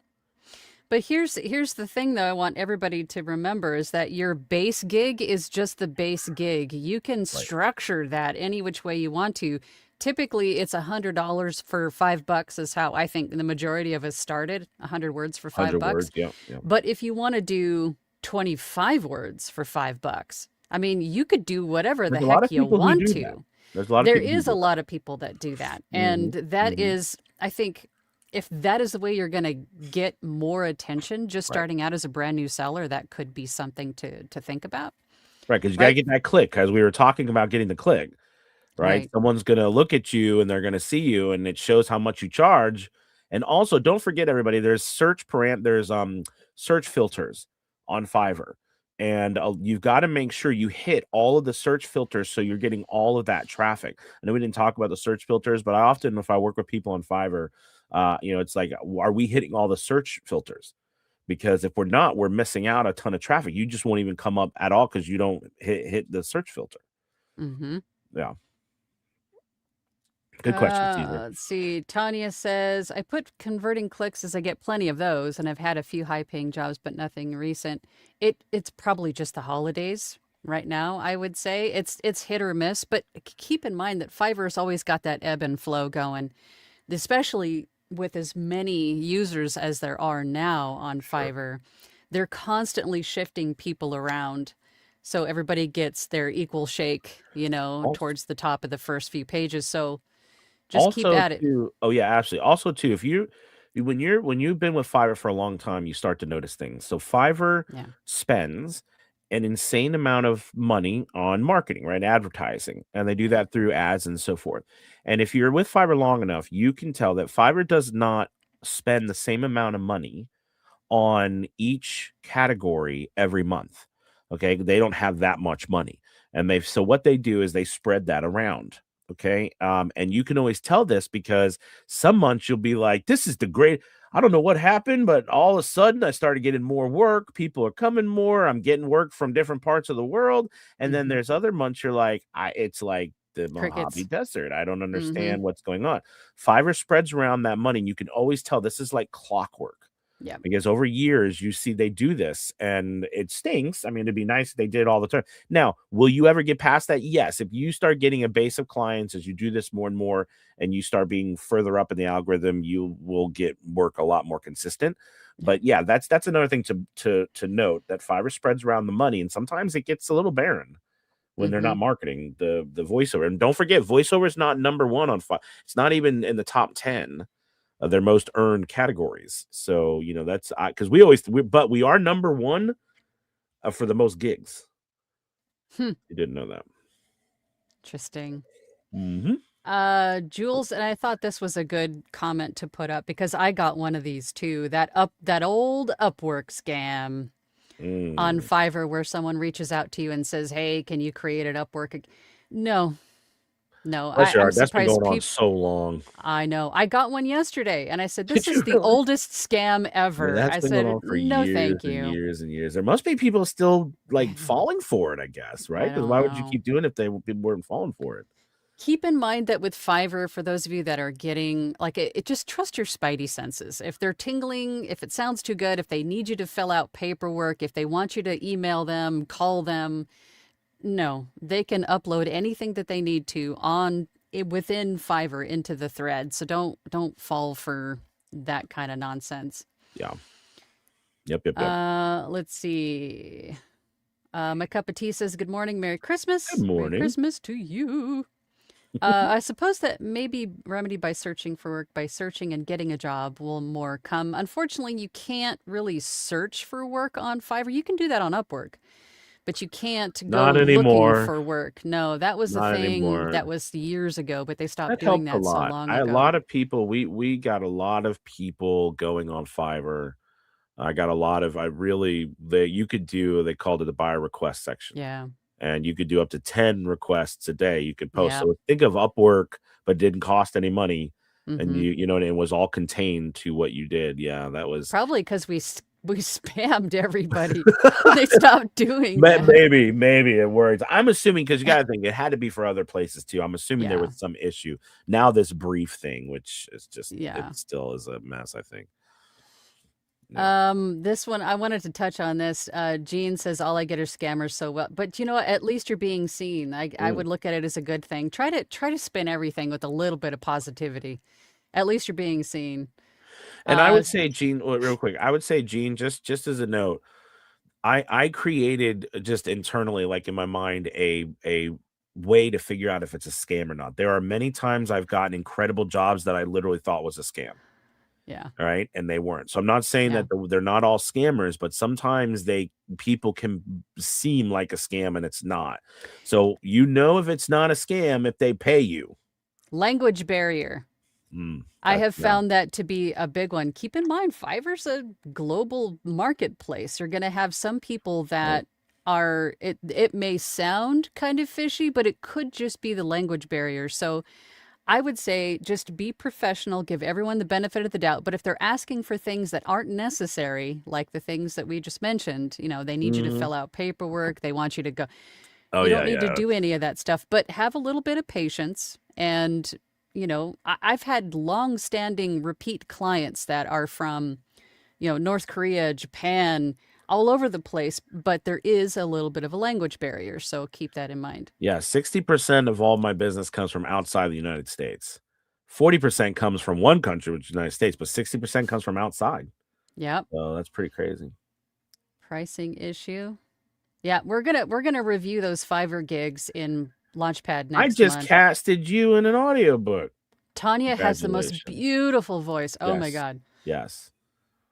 Speaker 2: But here's the thing, though, I want everybody to remember is that your base gig is just the base gig. You can structure that any which way you want to. Typically, it's $100 for $5 is how I think the majority of us started. 100 words for $5.
Speaker 1: Words, yeah.
Speaker 2: But if you want to do 25 words for $5, I mean, you could do whatever the heck you want to.
Speaker 1: There's a lot of
Speaker 2: there is a lot of people that do that, and that is, I think, if that is the way you're going to get more attention just
Speaker 1: Right.
Speaker 2: starting out as a brand new seller, that could be something to think about.
Speaker 1: Right, because you gotta
Speaker 2: Right?
Speaker 1: get that click, because we were talking about getting the click, right?
Speaker 2: Right.
Speaker 1: Someone's gonna look at you and they're gonna see you, and it shows how much you charge. And also, don't forget, everybody, there's search filters on Fiverr, and you've got to make sure you hit all of the search filters so you're getting all of that traffic. I know we didn't talk about the search filters, but I often, if I work with people on Fiverr, it's like, are we hitting all the search filters? Because if we're not, we're missing out a ton of traffic. You just won't even come up at all because you don't hit the search filter.
Speaker 2: Mm-hmm.
Speaker 1: Yeah. Good question, Caesar.
Speaker 2: Let's see. Tanya says, I put converting clicks as I get plenty of those, and I've had a few high-paying jobs, but nothing recent. It's probably just the holidays right now, I would say. It's hit or miss, but keep in mind that Fiverr's always got that ebb and flow going, especially with as many users as there are now on
Speaker 1: Sure.
Speaker 2: Fiverr. They're constantly shifting people around. So everybody gets their equal shake,
Speaker 1: Also,
Speaker 2: towards the top of the first few pages. So just keep
Speaker 1: also
Speaker 2: at it.
Speaker 1: too, oh yeah, absolutely. Also too, if when you've been with Fiverr for a long time, you start to notice things. So Fiverr
Speaker 2: Yeah.
Speaker 1: spends an insane amount of money on marketing, right? Advertising. And they do that through ads and so forth. And if you're with Fiverr long enough, you can tell that Fiverr does not spend the same amount of money on each category every month. Okay. They don't have that much money. And so what they do is they spread that around. Okay. And you can always tell this because some months you'll be like, this is the great. I don't know what happened, but all of a sudden I started getting more work. People are coming more. I'm getting work from different parts of the world. And then
Speaker 2: Hmm.
Speaker 1: there's other months you're like, it's like the Mojave
Speaker 2: Crickets.
Speaker 1: Desert. I don't
Speaker 2: Hmm.
Speaker 1: understand what's going on. Fiverr spreads around that money. And you can always tell this is like clockwork
Speaker 2: Yeah.
Speaker 1: because over years you see they do this and it stinks. I mean, it'd be nice if they did it all the time. Now, will you ever get past that? Yes. If you start getting a base of clients as you do this more and more and you start being further up in the algorithm, you will get work a lot more consistent.
Speaker 2: Yeah.
Speaker 1: But yeah, that's another thing to note, that Fiverr spreads around the money and sometimes it gets a little barren when they're
Speaker 2: Hmm.
Speaker 1: not marketing the voiceover. And don't forget, voiceover is not number one on Fiverr. It's not even in the top 10 of their most earned categories. So, that's because but we are number one for the most gigs.
Speaker 2: Hmm.
Speaker 1: You didn't know that.
Speaker 2: Interesting.
Speaker 1: Hmm.
Speaker 2: Jules, and I thought this was a good comment to put up because I got one of these too. That old Upwork scam on
Speaker 1: Mm.
Speaker 2: Fiverr where someone reaches out to you and says, "Hey, can you create an Upwork?" No, no,
Speaker 1: Bless your
Speaker 2: I'm
Speaker 1: heart. That's been
Speaker 2: surprised
Speaker 1: going on
Speaker 2: people.
Speaker 1: so long.
Speaker 2: I know. I got one yesterday and I said,
Speaker 1: Did
Speaker 2: "This
Speaker 1: you
Speaker 2: is the
Speaker 1: really?
Speaker 2: oldest scam
Speaker 1: I mean,
Speaker 2: ever."
Speaker 1: that's
Speaker 2: I
Speaker 1: been going
Speaker 2: said,
Speaker 1: on for
Speaker 2: "No,
Speaker 1: years
Speaker 2: thank
Speaker 1: and
Speaker 2: you."
Speaker 1: years and years. There must be people still
Speaker 2: I
Speaker 1: like
Speaker 2: know.
Speaker 1: falling for it, I guess, right?
Speaker 2: I
Speaker 1: Because
Speaker 2: don't
Speaker 1: why would you
Speaker 2: know.
Speaker 1: keep doing it if people weren't falling for it?
Speaker 2: Keep in mind that with Fiverr, for those of you that are getting like it, just trust your spidey senses. If they're tingling, if it sounds too good, if they need you to fill out paperwork, if they want you to email them, call them, no, they can upload anything that they need to within Fiverr into the thread. So don't fall for that kind of nonsense.
Speaker 1: Yeah. Yep. Yep. Yep.
Speaker 2: Let's see. My cup of tea says, "Good morning, Merry
Speaker 1: Good
Speaker 2: Christmas, Merry
Speaker 1: morning.
Speaker 2: Christmas to you." I suppose that maybe remedy by searching for work, by searching and getting a job will more come. Unfortunately, you can't really search for work on Fiverr. You can do that on Upwork, but you can't go
Speaker 1: Not
Speaker 2: looking
Speaker 1: anymore.
Speaker 2: for work. No, that was a
Speaker 1: Not
Speaker 2: thing
Speaker 1: anymore.
Speaker 2: that was years ago, but they stopped
Speaker 1: That
Speaker 2: doing
Speaker 1: helped a
Speaker 2: that so
Speaker 1: lot.
Speaker 2: long
Speaker 1: A
Speaker 2: ago.
Speaker 1: lot of people, we got a lot of people going on Fiverr. I got a lot of, I really, you could do, they called it a buyer request section,
Speaker 2: Yeah.
Speaker 1: and you could do up to 10 requests a day you could post.
Speaker 2: Yeah.
Speaker 1: So think of Upwork, but didn't cost any money. And
Speaker 2: Mm-hmm.
Speaker 1: and it was all contained to what you did. Yeah, that was
Speaker 2: Probably because we spammed everybody. They stopped doing that.
Speaker 1: maybe it works. I'm assuming because you got to think it had to be for other places too. I'm assuming there
Speaker 2: Yeah.
Speaker 1: was some issue. Now this brief thing, which is just, it
Speaker 2: Yeah.
Speaker 1: still is a mess, I think. Yeah.
Speaker 2: This one I wanted to touch on this. Jean says all I get are scammers so well, but you know what? At least you're being seen. I
Speaker 1: Mm.
Speaker 2: would look at it as a good thing. Try to spin everything with a little bit of positivity. At least you're being seen.
Speaker 1: And I
Speaker 2: Uh,
Speaker 1: would say, Gene, real quick, I would say, Gene, just as a note, I created just internally, like in my mind, a way to figure out if it's a scam or not. There are many times I've gotten incredible jobs that I literally thought was a scam.
Speaker 2: Yeah.
Speaker 1: All right. And they weren't. So I'm not saying that they're not all scammers, but sometimes people can seem like a scam and it's not. So if it's not a scam if they pay you.
Speaker 2: Language barrier. I have found that to be a big one. Keep in mind, Fiverr's a global marketplace. You're going to have some people that it may sound kind of fishy, but it could just be the language barrier. So I would say just be professional, give everyone the benefit of the doubt. But if they're asking for things that aren't necessary, like the things that we just mentioned, they need you to fill out paperwork. They want you to go. You don't need to do any of that stuff, but have a little bit of patience. And, I've had long-standing repeat clients that are from, North Korea, Japan, all over the place, but there is a little bit of a language barrier. So keep that in mind.
Speaker 1: Yeah. 60% of all my business comes from outside the United States. 40% comes from one country, which is the United States, but 60% comes from outside.
Speaker 2: Yep.
Speaker 1: So that's pretty crazy.
Speaker 2: Pricing issue. Yeah, we're gonna review those Fiverr gigs in Launchpad next month.
Speaker 1: I just casted you in an audiobook.
Speaker 2: Tanya has the most beautiful voice. Oh my God.
Speaker 1: Yes.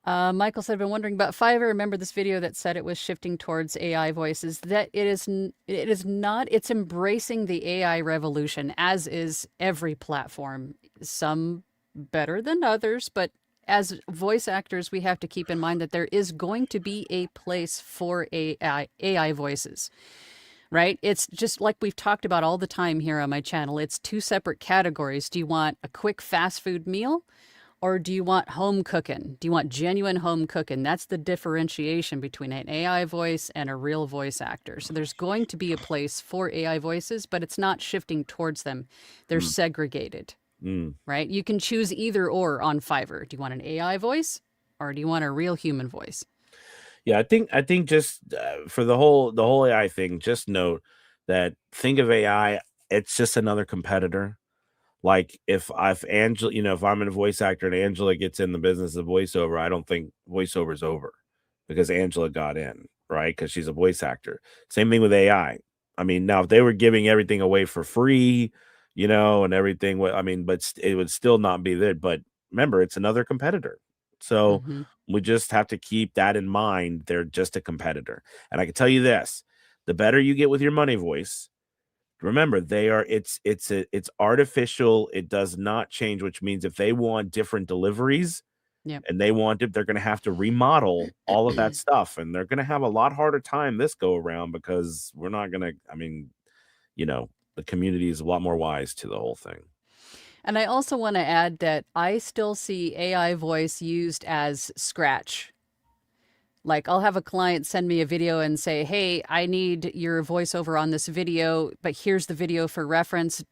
Speaker 2: Michael said, I've been wondering about Fiverr. Remember this video that said it was shifting towards AI voices? That it is not. It's embracing the AI revolution, as is every platform. Some better than others, but as voice actors, we have to keep in mind that there is going to be a place for AI voices, right? It's just like we've talked about all the time here on my channel. It's two separate categories. Do you want a quick fast food meal? Or do you want home cooking? Do you want genuine home cooking? That's the differentiation between an AI voice and a real voice actor. So there's going to be a place for AI voices, but it's not shifting towards them. They're segregated, right? You can choose either or on Fiverr. Do you want an AI voice or do you want a real human voice?
Speaker 1: Yeah, I think just for the whole AI thing, just note that think of AI, it's just another competitor. Like if Angela, if I'm a voice actor and Angela gets in the business of voiceover, I don't think voiceover is over because Angela got in, right? Because she's a voice actor. Same thing with AI. I mean, now if they were giving everything away for free, and everything, but it would still not be there. But remember, it's another competitor. So we just have to keep that in mind. They're just a competitor. And I can tell you this, the better you get with your money voice, remember it's artificial. It does not change, which means if they want different deliveries and they want it, they're going to have to remodel all of that stuff. And they're going to have a lot harder time this go around because we're not going to, the community is a lot more wise to the whole thing.
Speaker 2: And I also want to add that I still see AI voice used as scratch. Like I'll have a client send me a video and say, hey, I need your voiceover on this video, but here's the video for reference.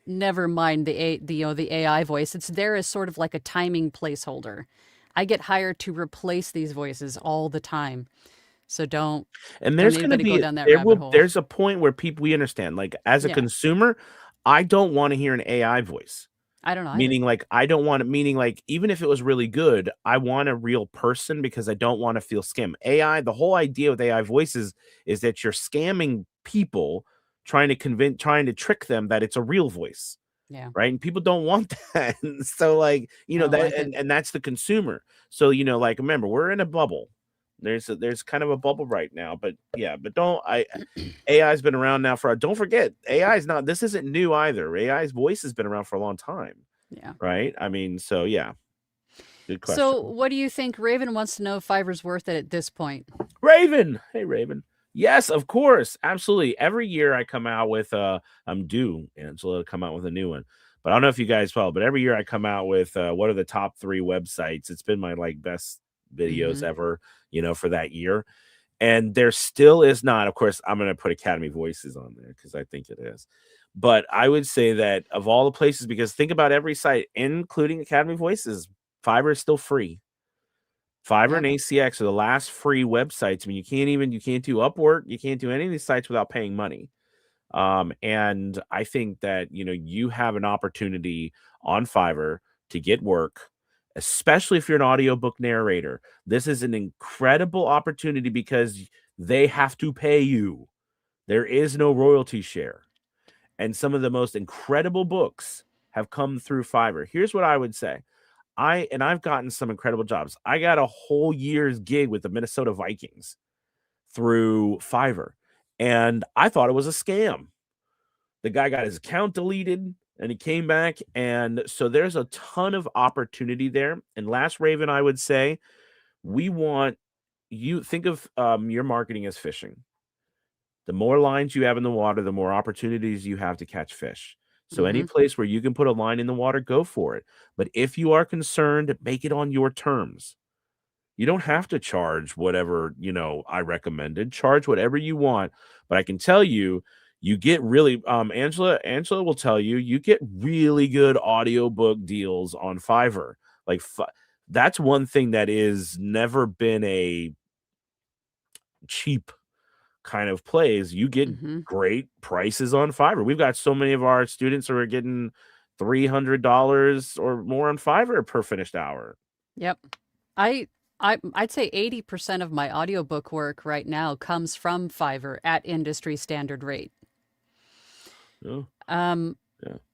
Speaker 2: Never mind the AI voice. It's there as sort of like a timing placeholder. I get hired to replace these voices all the time. So don't.
Speaker 1: And there's going to be,
Speaker 2: go down that rabbit hole.
Speaker 1: There's a point where we understand, like as a consumer, I don't want to hear an AI voice.
Speaker 2: I don't know.
Speaker 1: Meaning like, I don't want it, meaning like, even if it was really good, I want a real person because I don't want to feel scammed. AI, the whole idea with AI voices is that you're scamming people, trying to trick them that it's a real voice.
Speaker 2: Yeah.
Speaker 1: Right. And people don't want that. So like, and that's the consumer. So, like, remember, we're in a bubble. There's kind of a bubble right now, but AI's been around now don't forget, this isn't new either. AI's voice has been around for a long time.
Speaker 2: Yeah.
Speaker 1: Right. I mean, so yeah. Good question.
Speaker 2: So what do you think? Raven wants to know if Fiverr's worth it at this point.
Speaker 1: Raven. Hey, Raven. Yes, of course. Absolutely. Every year I come out with I'm due Angela to come out with a new one. But I don't know if you guys follow, but every year I come out with what are the top 3 websites. It's been my best videos ever, for that year. And there still is not, of course, I'm going to put Academy Voices on there because I think it is. But I would say that of all the places, because think about every site, including Academy Voices, Fiverr is still free. Fiverr and ACX are the last free websites. I mean, you can't do Upwork. You can't do any of these sites without paying money. And I think that, you have an opportunity on Fiverr to get work, especially if you're an audiobook narrator. This is an incredible opportunity because they have to pay you. There is no royalty share. And some of the most incredible books have come through Fiverr. Here's what I would say. I've gotten some incredible jobs. I got a whole year's gig with the Minnesota Vikings through Fiverr, and I thought it was a scam. The guy got his account deleted and he came back. And so there's a ton of opportunity there. And last Raven, I would say, we want you think of your marketing as fishing. The more lines you have in the water, the more opportunities you have to catch fish. So any place where you can put a line in the water, go for it. But if you are concerned, make it on your terms. You don't have to charge whatever, I recommended. Charge whatever you want. But I can tell you, you get really Angela will tell you, you get really good audiobook deals on Fiverr. Like that's one thing that is never been a cheap kind of plays. You get great prices on Fiverr. We've got so many of our students who are getting $300 or more on Fiverr per finished hour.
Speaker 2: Yep. I'd say 80% of my audiobook work right now comes from Fiverr at industry standard rate.
Speaker 1: Yeah.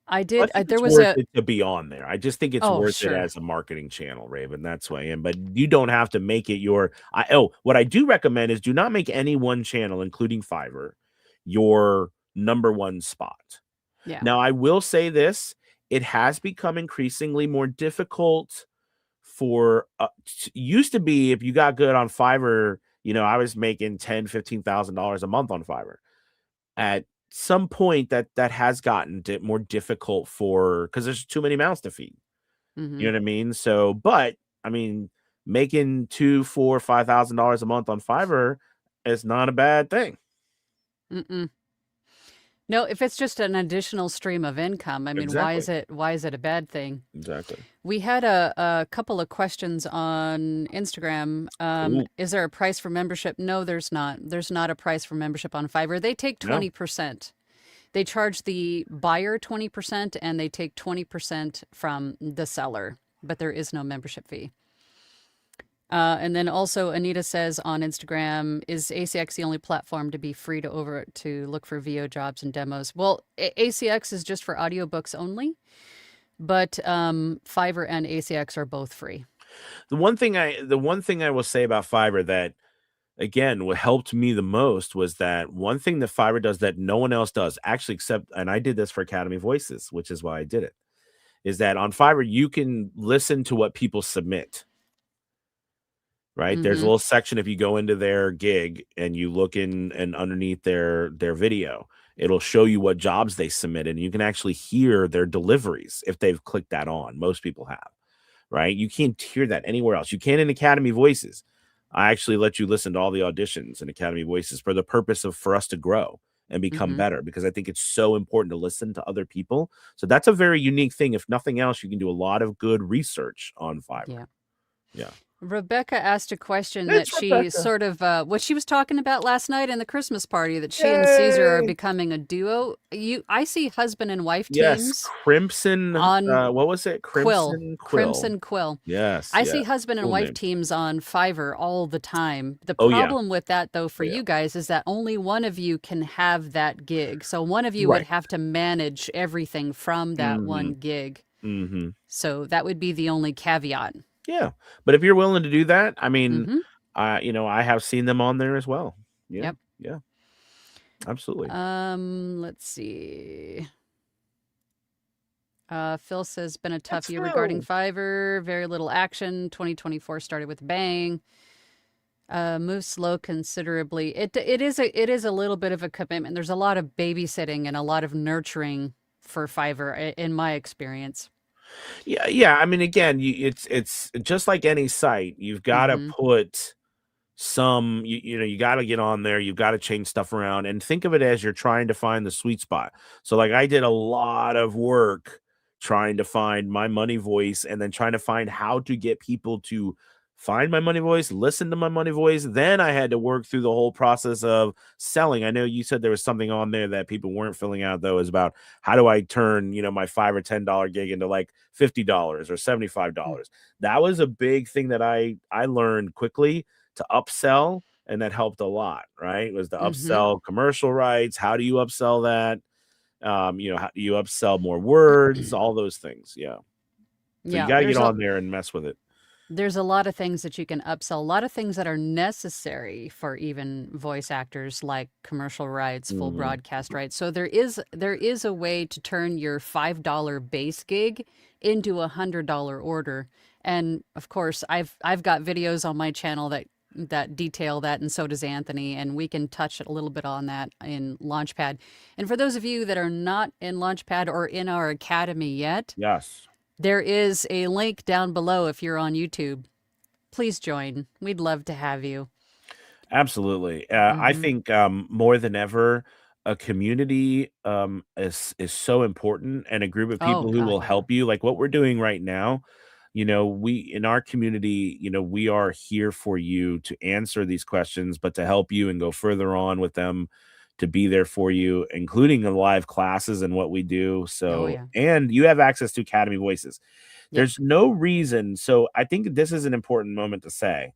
Speaker 2: I did.
Speaker 1: There was to be on there. I just think it's worth it as a marketing channel, Raven. That's why. But you don't have to make it your. What I do recommend is do not make any one channel, including Fiverr, your number one spot.
Speaker 2: Yeah.
Speaker 1: Now, I will say this: it has become increasingly more difficult. For used to be, if you got good on Fiverr, I was making $10,000-$15,000 a month on Fiverr. At some point, that has gotten more difficult because there's too many mouths to feed. You know what I mean? So, but I mean, making $2,000, $4,000, $5,000 a month on Fiverr is not a bad thing.
Speaker 2: No, if it's just an additional stream of income, I mean,
Speaker 1: Exactly.
Speaker 2: why is it a bad thing?
Speaker 1: Exactly.
Speaker 2: We had a couple of questions on Instagram. Is there a price for membership? No, there's not. There's not a price for membership on Fiverr. They take 20%. They charge the buyer 20% and they take 20% from the seller, but there is no membership fee. And then also Anita says on Instagram, is ACX the only platform to be free to look for VO jobs and demos? Well, ACX is just for audiobooks only, but Fiverr and ACX are both free.
Speaker 1: The one thing I will say about Fiverr that, again, what helped me the most was that one thing that Fiverr does that no one else does, actually, and I did this for Academy Voices, which is why I did it, is that on Fiverr, you can listen to what people submit. Right. There's a little section. If you go into their gig and you look in and underneath their video, it'll show you what jobs they submitted. And you can actually hear their deliveries if they've clicked that on. Most people have. Right. You can't hear that anywhere else. You can in Academy Voices. I actually let you listen to all the auditions in Academy Voices for the purpose of for us to grow and become better, because I think it's so important to listen to other people. So that's a very unique thing. If nothing else, you can do a lot of good research on Fiverr. Yeah.
Speaker 2: Rebecca asked a question that she sort of, what she was talking about last night in the Christmas party, that she and Caesar are becoming a duo. I see husband and wife teams.
Speaker 1: Yes, Crimson, what was it? Crimson Quill.
Speaker 2: Crimson Quill.
Speaker 1: Yes.
Speaker 2: I see husband and wife teams on Fiverr all the time. The problem with that, though, for you guys is that only one of you can have that gig. So one of you would have to manage everything from that one gig. So that would be the only caveat.
Speaker 1: Yeah, but if you're willing to do that, I mean, I have seen them on there as well. Yeah, yeah, absolutely.
Speaker 2: Let's see. Phil says, been a tough year regarding Fiverr. Very little action. 2024 started with a bang. Moves slow considerably. It is a little bit of a commitment. There's a lot of babysitting and a lot of nurturing for Fiverr, in my experience.
Speaker 1: Yeah. I mean, again, it's just like any site. You've got to put some, you got to get on there. You've got to change stuff around and think of it as you're trying to find the sweet spot. So like I did a lot of work trying to find my money voice and then trying to find how to get people to find my money voice, listen to my money voice. Then I had to work through the whole process of selling. I know you said there was something on there that people weren't filling out, though, is about how do I turn, my $5 or $10 gig into like $50 or $75. That was a big thing that I learned quickly to upsell. And that helped a lot, right? It was to upsell commercial rights. How do you upsell that? How do you upsell more words? All those things. Yeah. So you
Speaker 2: Yeah,
Speaker 1: got to get on there and mess with it.
Speaker 2: there's a lot of things that you can upsell, a lot of things that are necessary for even voice actors, like commercial rights, full broadcast rights. So there is a way to turn your $5 base gig into a $100 order. And of course, I've got videos on my channel that detail that, and so does Anthony, and we can touch a little bit on that in Launchpad. And for those of you that are not in Launchpad or in our academy yet,
Speaker 1: Yes.
Speaker 2: there is a link down below if you're on YouTube. Please join. We'd love to have you.
Speaker 1: Absolutely. I think more than ever, a community is so important, and a group of
Speaker 2: Oh
Speaker 1: people who
Speaker 2: God,
Speaker 1: will
Speaker 2: yeah.
Speaker 1: help you, like what we're doing right now. We in our community, we are here for you to answer these questions, but to help you and go further on with them, to be there for you, including the live classes and what we do.
Speaker 2: Oh
Speaker 1: So,
Speaker 2: yeah.
Speaker 1: and you have access to Academy Voices.
Speaker 2: Yep.
Speaker 1: There's no reason. So I think this is an important moment to say,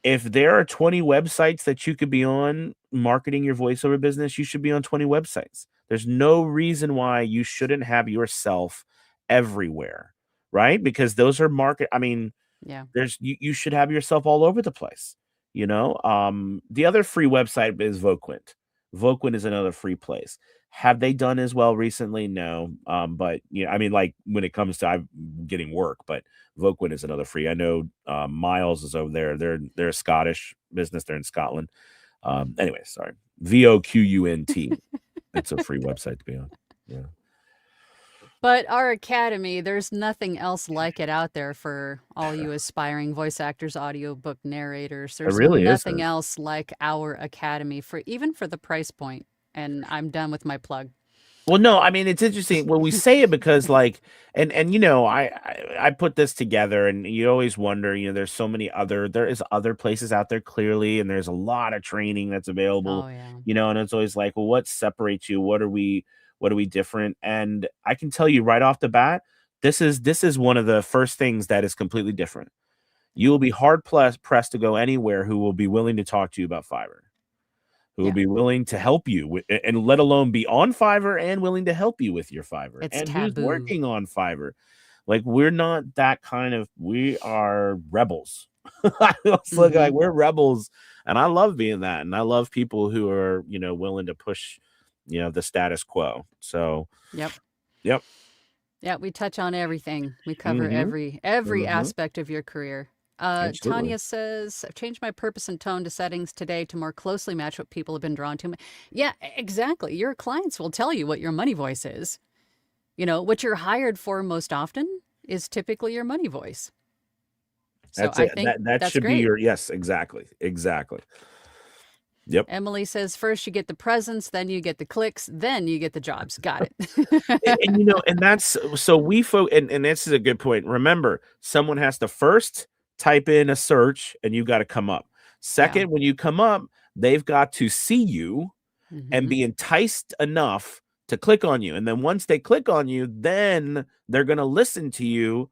Speaker 1: if there are 20 websites that you could be on marketing your voiceover business, you should be on 20 websites. There's no reason why you shouldn't have yourself everywhere, right? Because those are I mean,
Speaker 2: Yeah.
Speaker 1: you should have yourself all over the place. The other free website is Voquent. Voquent is another free place. Have they done as well recently? No. But I mean, like when it comes to I'm getting work, but Voquent is another free. I know Miles is over there. They're a Scottish business. They're in Scotland. Anyway, sorry. Voqunt. It's a free website to be on. Yeah.
Speaker 2: But our academy, there's nothing else like it out there for all you aspiring voice actors, audiobook narrators.
Speaker 1: It
Speaker 2: There's
Speaker 1: really
Speaker 2: nothing
Speaker 1: isn't.
Speaker 2: else like our academy, for even for the price point. And I'm done with my plug.
Speaker 1: Well, no, I mean, it's interesting when we say it because like, and I put this together, and you always wonder, there's so many there is other places out there clearly, and there's a lot of training that's available,
Speaker 2: Oh yeah.
Speaker 1: and it's always like, well, what separates you? What are we different? And I can tell you right off the bat, this is one of the first things that is completely different. You will be hard pressed to go anywhere who will be willing to talk to you about Fiverr, who will
Speaker 2: Yeah.
Speaker 1: be willing to help you with, and let alone be on Fiverr and willing to help you with your Fiverr,
Speaker 2: It's
Speaker 1: and who's
Speaker 2: taboo.
Speaker 1: working on Fiverr. Like, we're not that kind of, we are rebels. It's like we're rebels, and I love being that, and I love people who are, willing to push, the status quo. So,
Speaker 2: Yep.
Speaker 1: yep.
Speaker 2: Yeah, we touch on everything. We cover
Speaker 1: Mm-hmm.
Speaker 2: every
Speaker 1: Mm-hmm.
Speaker 2: aspect of your career.
Speaker 1: Absolutely.
Speaker 2: Tanya says, I've changed my purpose and tone to settings today to more closely match what people have been drawn to. Yeah, exactly. Your clients will tell you what your money voice is. What you're hired for most often is typically your money voice. So
Speaker 1: That's
Speaker 2: I
Speaker 1: it.
Speaker 2: think
Speaker 1: That
Speaker 2: that's
Speaker 1: should be
Speaker 2: great.
Speaker 1: your, yes, exactly. Exactly. Yep.
Speaker 2: Emily says, first you get the presence, then you get the clicks, then you get the jobs. Got
Speaker 1: And,
Speaker 2: it.
Speaker 1: and that's so and this is a good point. Remember, someone has to first type in a search and you got to come up.
Speaker 2: Yeah.
Speaker 1: Second, when you come up, they've got to see you and
Speaker 2: Mm-hmm.
Speaker 1: be enticed enough to click on you. And then once they click on you, then they're going to listen to you.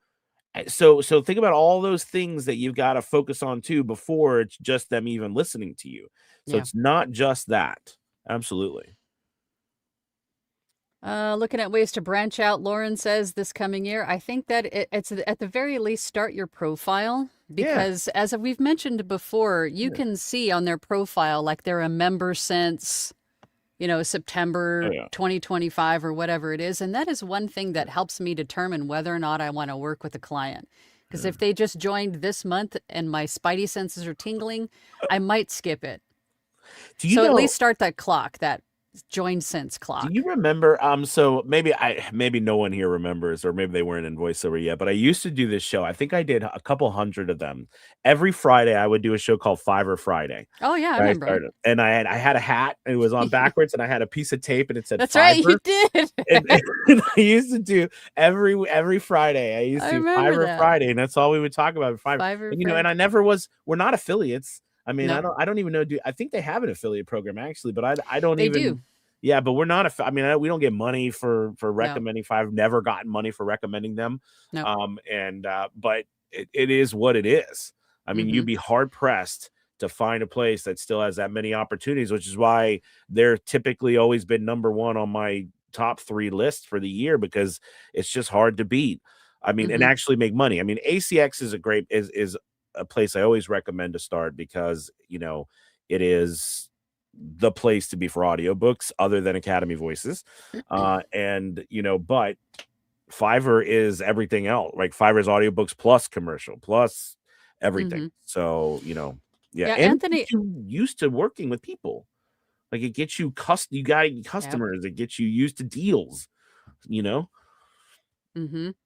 Speaker 1: So think about all those things that you've got to focus on too before it's just them even listening to you. So
Speaker 2: Yeah.
Speaker 1: it's not just that. Absolutely.
Speaker 2: Looking at ways to branch out, Lauren says this coming year. I think that it's at the very least start your profile,
Speaker 1: Yeah.
Speaker 2: because as we've mentioned before, you
Speaker 1: Yeah.
Speaker 2: can see on their profile like they're a member since,
Speaker 1: Oh,
Speaker 2: September
Speaker 1: yeah.
Speaker 2: 2025 or whatever it is. And that is one thing that helps me determine whether or not I want to work with a client. Because if they just joined this month and my spidey senses are tingling, I might skip it.
Speaker 1: Do you
Speaker 2: So at
Speaker 1: know?
Speaker 2: least start that clock, that join since
Speaker 1: Do you
Speaker 2: clock.
Speaker 1: remember? So maybe no one here remembers, or maybe they weren't in voiceover yet. But I used to do this show. I think I did a couple hundred of them. Every Friday, I would do a show called Fiverr Friday.
Speaker 2: Oh yeah, I
Speaker 1: Where I
Speaker 2: remember.
Speaker 1: started, and I had a hat, and it was on backwards, and I had a piece of tape, and it said
Speaker 2: That's right, you
Speaker 1: Fiverr.
Speaker 2: did.
Speaker 1: And I used to do every Friday. I used
Speaker 2: I
Speaker 1: to do
Speaker 2: remember
Speaker 1: Fiverr
Speaker 2: that.
Speaker 1: Friday, and that's all we would talk about at Fiverr.
Speaker 2: Fiverr
Speaker 1: And
Speaker 2: Friday.
Speaker 1: I never was. We're not affiliates. I mean,
Speaker 2: No,
Speaker 1: I don't even know. I think they have an affiliate program actually, but I don't
Speaker 2: they
Speaker 1: even.
Speaker 2: do.
Speaker 1: Yeah, but we're not. I mean, we don't get money for
Speaker 2: No,
Speaker 1: recommending Fiverr. Never gotten money for recommending them.
Speaker 2: no.
Speaker 1: But it is what it is. I mean,
Speaker 2: Mm-hmm.
Speaker 1: you'd be hard pressed to find a place that still has that many opportunities, which is why they're typically always been number one on my top 3 list for the year, because it's just hard to beat. I mean, and actually make money. I mean, ACX is is a place I always recommend to start because, it is the place to be for audiobooks other than Academy Voices. And, but Fiverr is everything else. Like Fiverr is audiobooks plus commercial plus everything. So, yeah.
Speaker 2: Yeah,
Speaker 1: And it
Speaker 2: Anthony.
Speaker 1: gets you used to working with people. Like it gets you you got customers, it gets you used to deals, you know?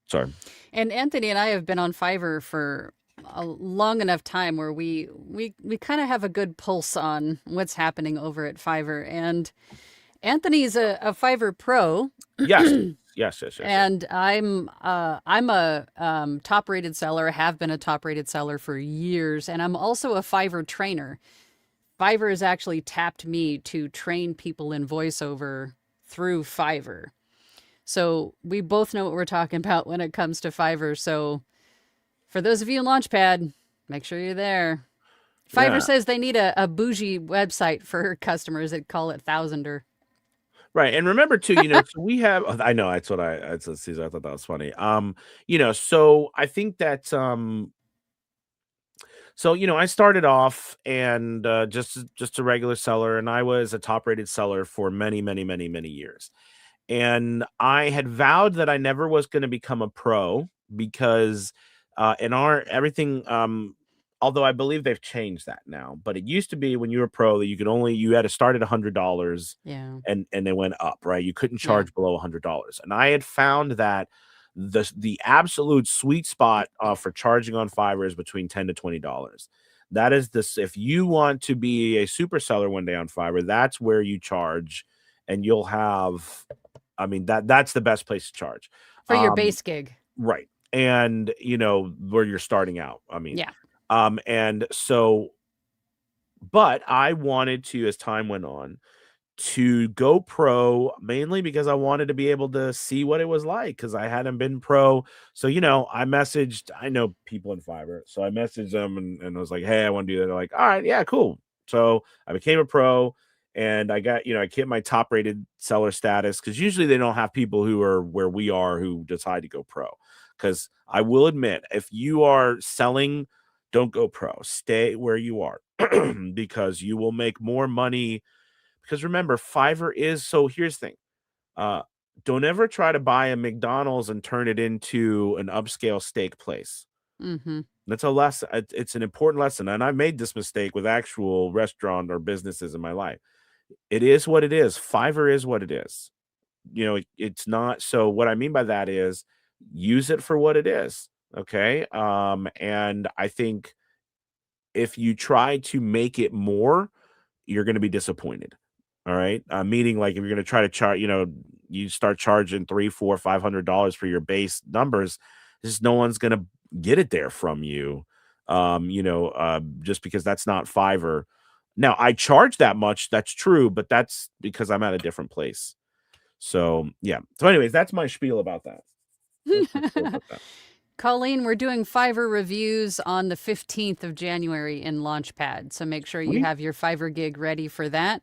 Speaker 1: Sorry.
Speaker 2: And Anthony and I have been on Fiverr for a long enough time where we kind of have a good pulse on what's happening over at Fiverr. And Anthony's a Fiverr Pro.
Speaker 1: Yes. Yes.
Speaker 2: And I'm a top rated seller, have been a top rated seller for years, and I'm also a Fiverr trainer. Fiverr has actually tapped me to train people in voiceover through Fiverr. So we both know what we're talking about when it comes to Fiverr. So for those of you in Launchpad, make sure you're there. Fiverr says they need a bougie website for customers that call it Thousander.
Speaker 1: Right. And remember too, so we have, I know that's what I thought that was funny. So I think that, I started off and just a regular seller, and I was a top rated seller for many, many, many, many years. And I had vowed that I never was going to become a pro because in our everything, although I believe they've changed that now, but it used to be when you were a pro that you had to start at $100, and they went up, right? You couldn't charge below $100, and I had found that the absolute sweet spot for charging on Fiverr is between $10 to $20. That is this. If you want to be a super seller one day on Fiverr, that's where you charge, and you'll have. I mean, that's the best place to charge
Speaker 2: for your base gig,
Speaker 1: right? And where you're starting out. I mean, and so, but I wanted to, as time went on, to go pro, mainly because I wanted to be able to see what it was like, because I hadn't been pro. So, I know people in Fiverr, so I messaged them and was like, hey, I want to do that. They're like, all right, yeah, cool. So I became a pro, and I got, I hit my top rated seller status, because usually they don't have people who are where we are who decide to go pro. Because I will admit, if you are selling, don't go pro, stay where you are, because you will make more money. Because remember, Fiverr is, so here's the thing. Don't ever try to buy a McDonald's and turn it into an upscale steak place. That's a lesson. It's an important lesson. And I've made this mistake with actual restaurant or businesses in my life. It is what it is. Fiverr is what it is. It's not. So what I mean by that is use it for what it is. Okay. And I think if you try to make it more, you're going to be disappointed. All right. Meaning, like, if you're going to try to charge, you start charging $300, $400, $500 for your base numbers, just no one's going to get it there from you. Just because that's not Fiverr. Now, I charge that much. That's true, but that's because I'm at a different place. So, yeah. So, anyways, that's my spiel about that.
Speaker 2: Colleen, we're doing Fiverr reviews on the 15th of January in Launchpad. So make sure you have your Fiverr gig ready for that.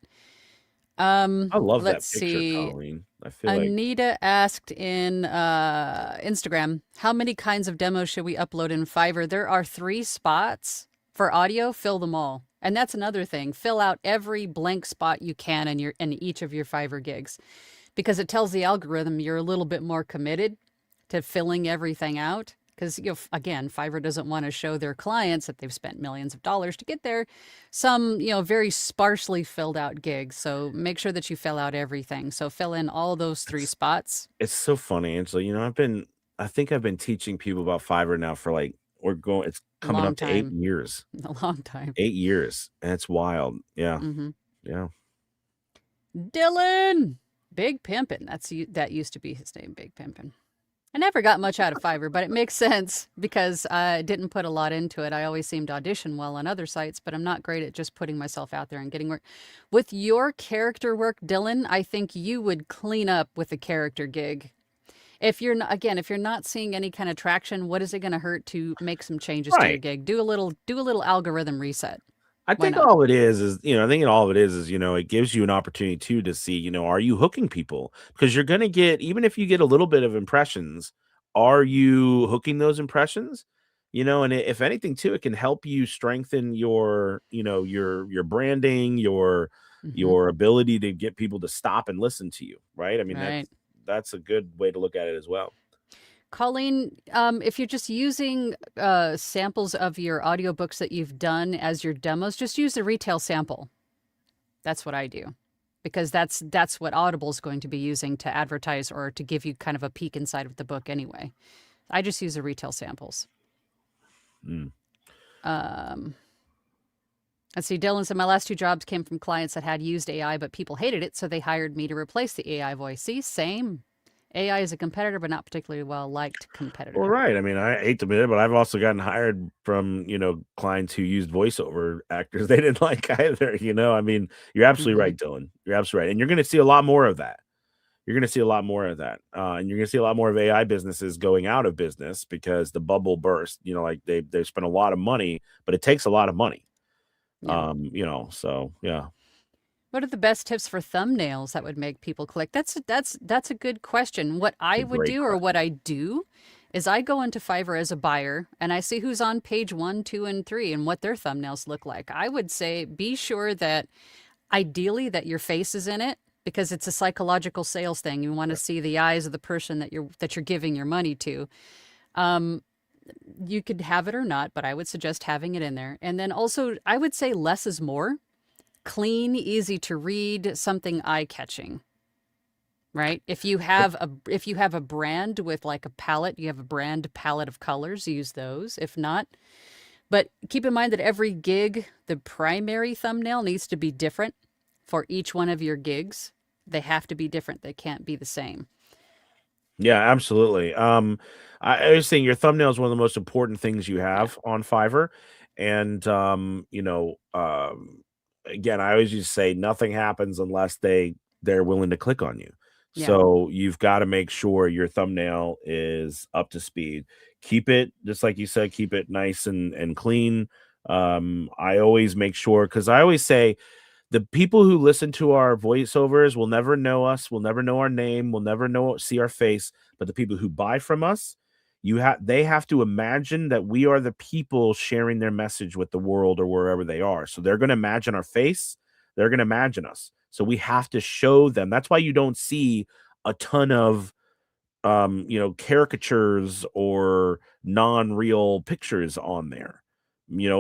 Speaker 1: I love that picture,
Speaker 2: see.
Speaker 1: Colleen. I feel
Speaker 2: Anita asked in Instagram, how many kinds of demos should we upload in Fiverr? There are 3 spots for audio. Fill them all. And that's another thing. Fill out every blank spot you can in each of your Fiverr gigs, because it tells the algorithm you're a little bit more committed to filling everything out. Because, again, Fiverr doesn't want to show their clients that they've spent millions of dollars to get there some, very sparsely filled out gigs. So make sure that you fill out everything. So fill in all those 3 spots.
Speaker 1: It's so funny, Angela. I think I've been teaching people about Fiverr now for it's coming up to 8 years.
Speaker 2: A long time.
Speaker 1: 8 years. And it's wild. Yeah. Yeah.
Speaker 2: Dylan! Big Pimpin'. That used to be his name, Big Pimpin'. I never got much out of Fiverr, but it makes sense because I didn't put a lot into it. I always seemed to audition well on other sites, but I'm not great at just putting myself out there and getting work. With your character work, Dylan, I think you would clean up with a character gig. If you're not seeing any kind of traction, what is it going to hurt to make some changes to your gig? Do a little algorithm reset.
Speaker 1: I think all it is, it gives you an opportunity too to see, are you hooking people? Because you're going to get, even if you get a little bit of impressions are you hooking those impressions? And if anything too, it can help you strengthen your, your branding, your ability to get people to stop and listen to you, right? I mean,
Speaker 2: Right.
Speaker 1: that's a good way to look at it as well.
Speaker 2: Colleen, if you're just using samples of your audiobooks that you've done as your demos, just use a retail sample. That's what I do, because that's what Audible is going to be using to advertise or to give you kind of a peek inside of the book anyway. I just use the retail samples. Let's see, Dylan said, my last 2 jobs came from clients that had used AI, but people hated it, so they hired me to replace the AI voice. See, same. AI is a competitor, but not particularly well-liked competitor.
Speaker 1: Well, right. I mean, I hate to admit it, but I've also gotten hired from, clients who used voiceover actors they didn't like either, I mean, you're absolutely right, Dylan. You're absolutely right. And you're going to see a lot more of that. You're going to see a lot more of that. And you're going to see a lot more of AI businesses going out of business because the bubble burst, like they spent a lot of money, but it takes a lot of money.
Speaker 2: Yeah.
Speaker 1: So yeah.
Speaker 2: What are the best tips for thumbnails that would make people click? That's a good question. What I would do, or what I do, is I go into Fiverr as a buyer and I see who's on page 1, 2, and 3 and what their thumbnails look like. I would say be sure that ideally that your face is in it, because it's a psychological sales thing. You want to see the eyes of the person that you're giving your money to. You could have it or not, but I would suggest having it in there. And then also, I would say less is more. Clean, easy to read, something eye-catching. Right? If you have a brand with like a palette, you have a brand palette of colors, use those. If not, but keep in mind that every gig, the primary thumbnail needs to be different for each one of your gigs. They have to be different. They can't be the same.
Speaker 1: Yeah, absolutely. I was saying your thumbnail is one of the most important things you have on Fiverr. And, again, I always just say nothing happens unless they're willing to click on you.
Speaker 2: Yeah.
Speaker 1: So you've got to make sure your thumbnail is up to speed. Keep it, just like you said, keep it nice and clean. I always make sure, because I always say the people who listen to our voiceovers will never know us, will never know our name, will never see our face. But the people who buy from us, they have to imagine that we are the people sharing their message with the world or wherever they are. So they're going to imagine our face. They're going to imagine us. So we have to show them. That's why you don't see a ton of caricatures or non-real pictures on there,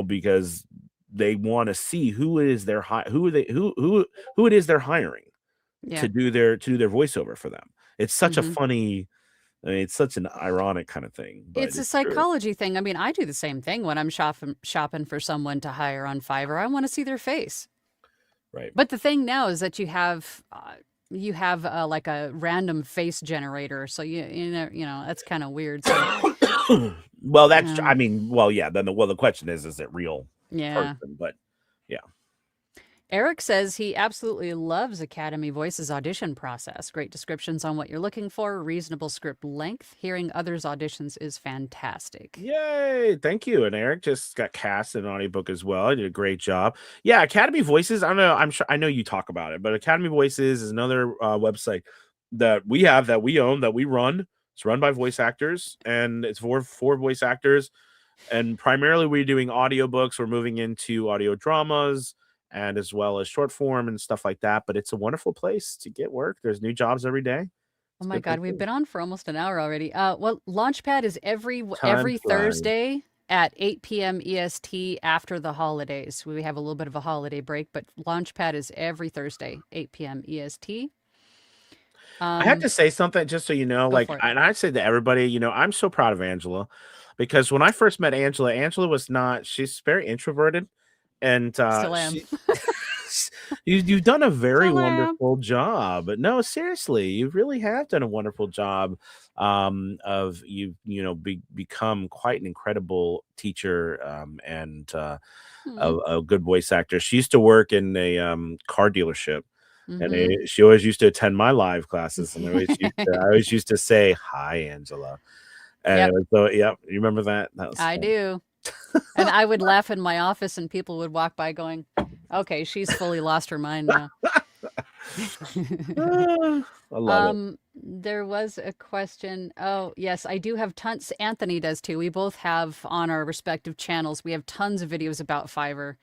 Speaker 1: because they want to see who it is they're who it is they're hiring to do their voiceover for them. It's such a funny, I mean, it's such an ironic kind of thing. But
Speaker 2: it's a psychology thing. I mean, I do the same thing when I'm shopping for someone to hire on Fiverr. I want to see their face.
Speaker 1: Right.
Speaker 2: But the thing now is that you have like a random face generator. So you know, that's kind of weird. So,
Speaker 1: well, that's, I mean, well, yeah. Then the question is it real?
Speaker 2: Yeah.
Speaker 1: Person? But yeah.
Speaker 2: Eric says he absolutely loves Academy Voice's audition process. Great descriptions on what you're looking for, reasonable script length. Hearing others' auditions is fantastic.
Speaker 1: Yay! Thank you. And Eric just got cast in an audiobook as well. He did a great job. Yeah, Academy Voices. I don't know. I'm sure I know you talk about it, but Academy Voices is another website that we have, that we own, that we run. It's run by voice actors, and it's for voice actors. And primarily we're doing audiobooks. We're moving into audio dramas, and as well as short form and stuff like that. But it's a wonderful place to get work. There's new jobs every day.
Speaker 2: Oh my God, we've been on for almost an hour already. Well, Launchpad is every Thursday at 8 p.m. EST after the holidays. We have a little bit of a holiday break, but Launchpad is every Thursday, 8 p.m. EST.
Speaker 1: I have to say something, just so you know, like, and I say to everybody, I'm so proud of Angela, because when I first met Angela, she's very introverted. And
Speaker 2: still am.
Speaker 1: you've done a very wonderful job. But no, seriously, you really have done a wonderful job. Of become quite an incredible teacher, and a good voice actor. She used to work in a car dealership. And she always used to attend my live classes, and I always used to say, "Hi, Angela." And so, you remember that?
Speaker 2: I do. And I would laugh in my office, and people would walk by going, "Okay, she's fully lost her mind now."
Speaker 1: I love it.
Speaker 2: There was a question. Oh, yes, I do have tons. Anthony does too. We both have on our respective channels. We have tons of videos about Fiverr.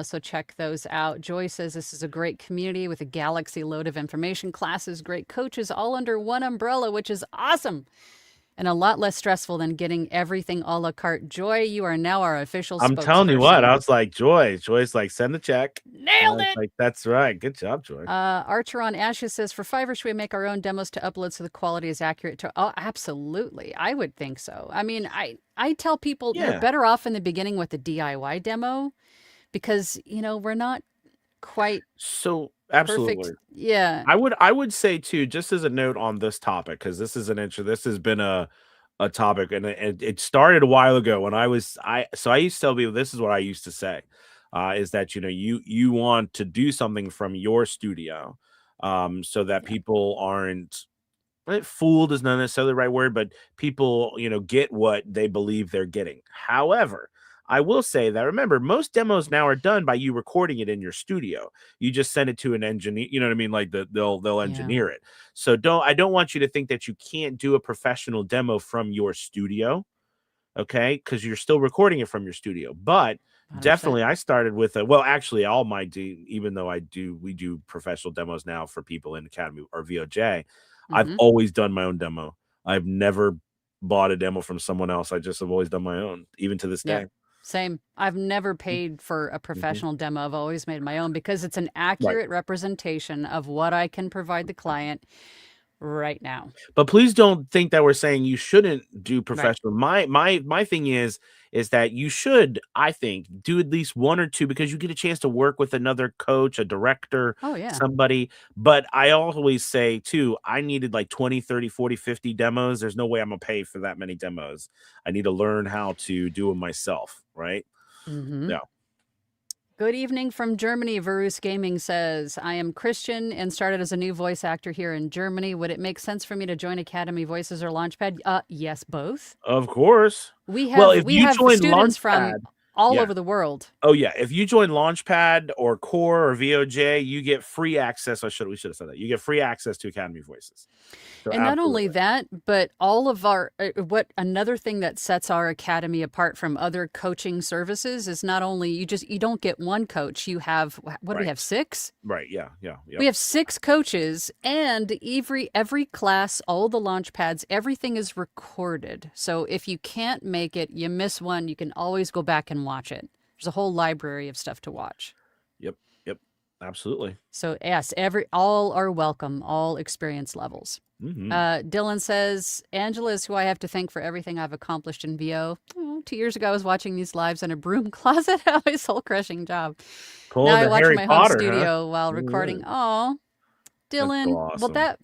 Speaker 2: So check those out. Joy says this is a great community with a galaxy load of information, classes, great coaches, all under one umbrella, which is awesome. And a lot less stressful than getting everything a la carte. Joy, you are now our official
Speaker 1: I'm telling you what,
Speaker 2: spokesperson.
Speaker 1: I was like, Joy's like, send the check.
Speaker 2: Nailed it.
Speaker 1: Like, that's right. Good job, Joy.
Speaker 2: Archer on Ashes says, for Fiverr, should we make our own demos to upload so the quality is accurate? Oh, absolutely. I would think so. I mean, I tell people you're better off in the beginning with the DIY demo because, you know, we're not quite
Speaker 1: so absolutely
Speaker 2: perfect. Yeah.
Speaker 1: I would say too, just as a note on this topic, because this is this has been a topic, and it started a while ago when I used to tell people, this is what I used to say, is that, you know, you want to do something from your studio, so that people aren't fooled, is not necessarily the right word, but people, you know, get what they believe they're getting. However, I will say that, remember, most demos now are done by you recording it in your studio. You just send it to an engineer, you know what I mean? Like they'll engineer it. So I don't want you to think that you can't do a professional demo from your studio, okay? Because you're still recording it from your studio. But 100%. Definitely, I started with actually, all my even though we do professional demos now for people in Academy or VOJ. I've always done my own demo. I've never bought a demo from someone else. I just have always done my own, even to this day.
Speaker 2: Same. I've never paid for a professional demo. I've always made my own because it's an accurate representation of what I can provide the client right now.
Speaker 1: But please don't think that we're saying you shouldn't do professional. My thing is that you should, I think, do at least one or two, because you get a chance to work with another coach, a director, somebody. But I always say too, I needed like 20, 30, 40, 50 demos. There's no way I'm gonna pay for that many demos. I need to learn how to do them myself, right? Yeah.
Speaker 2: Good evening from Germany. Varus Gaming says, I am Christian and started as a new voice actor here in Germany. Would it make sense for me to join Academy Voices or Launchpad? Yes, both.
Speaker 1: Of course.
Speaker 2: We have students from all over the world.
Speaker 1: Oh yeah, if you join Launchpad or Core or VOJ, you get free access. We should have said that. You get free access to Academy Voices. So
Speaker 2: and not only that, but all of our another thing that sets our academy apart from other coaching services is not only you don't get one coach. You have do we have 6?
Speaker 1: Right. Yeah.
Speaker 2: We have 6 coaches, and every class, all the Launchpads, everything is recorded. So if you can't make it, you miss one, you can always go back and watch it. There's a whole library of stuff to watch.
Speaker 1: Yep. Absolutely.
Speaker 2: So yes, all are welcome, all experience levels. Dylan says, Angela is who I have to thank for everything I've accomplished in VO. 2 years ago, I was watching these lives in a broom closet. A soul-crushing job. Now I watch in my home studio while recording. Oh, Dylan. Awesome. Well,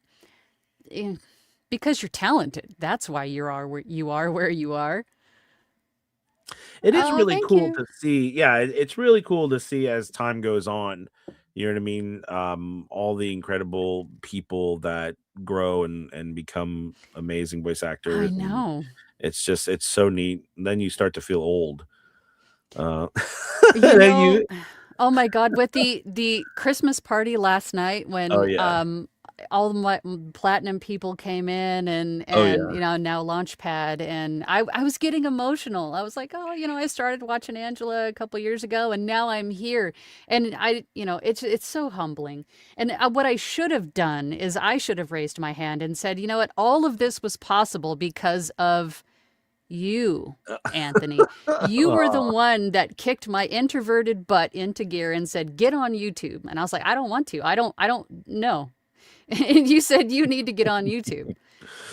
Speaker 2: because you're talented. That's why you are where you are.
Speaker 1: It is really cool to see. Yeah, it's really cool to see as time goes on. You know what I mean? All the incredible people that grow and become amazing voice actors.
Speaker 2: I know.
Speaker 1: It's so neat. And then you start to feel old.
Speaker 2: Oh my God! With the Christmas party last night when all my platinum people came in and you know, now Launchpad, and I was getting emotional. I was like, oh, you know, I started watching Angela a couple years ago and now I'm here, and it's so humbling. And what I should have done is I should have raised my hand and said, you know what, all of this was possible because of you, Anthony. You were the one that kicked my introverted butt into gear and said, get on YouTube. And I was like, I don't want to. I don't know. And you said you need to get on YouTube.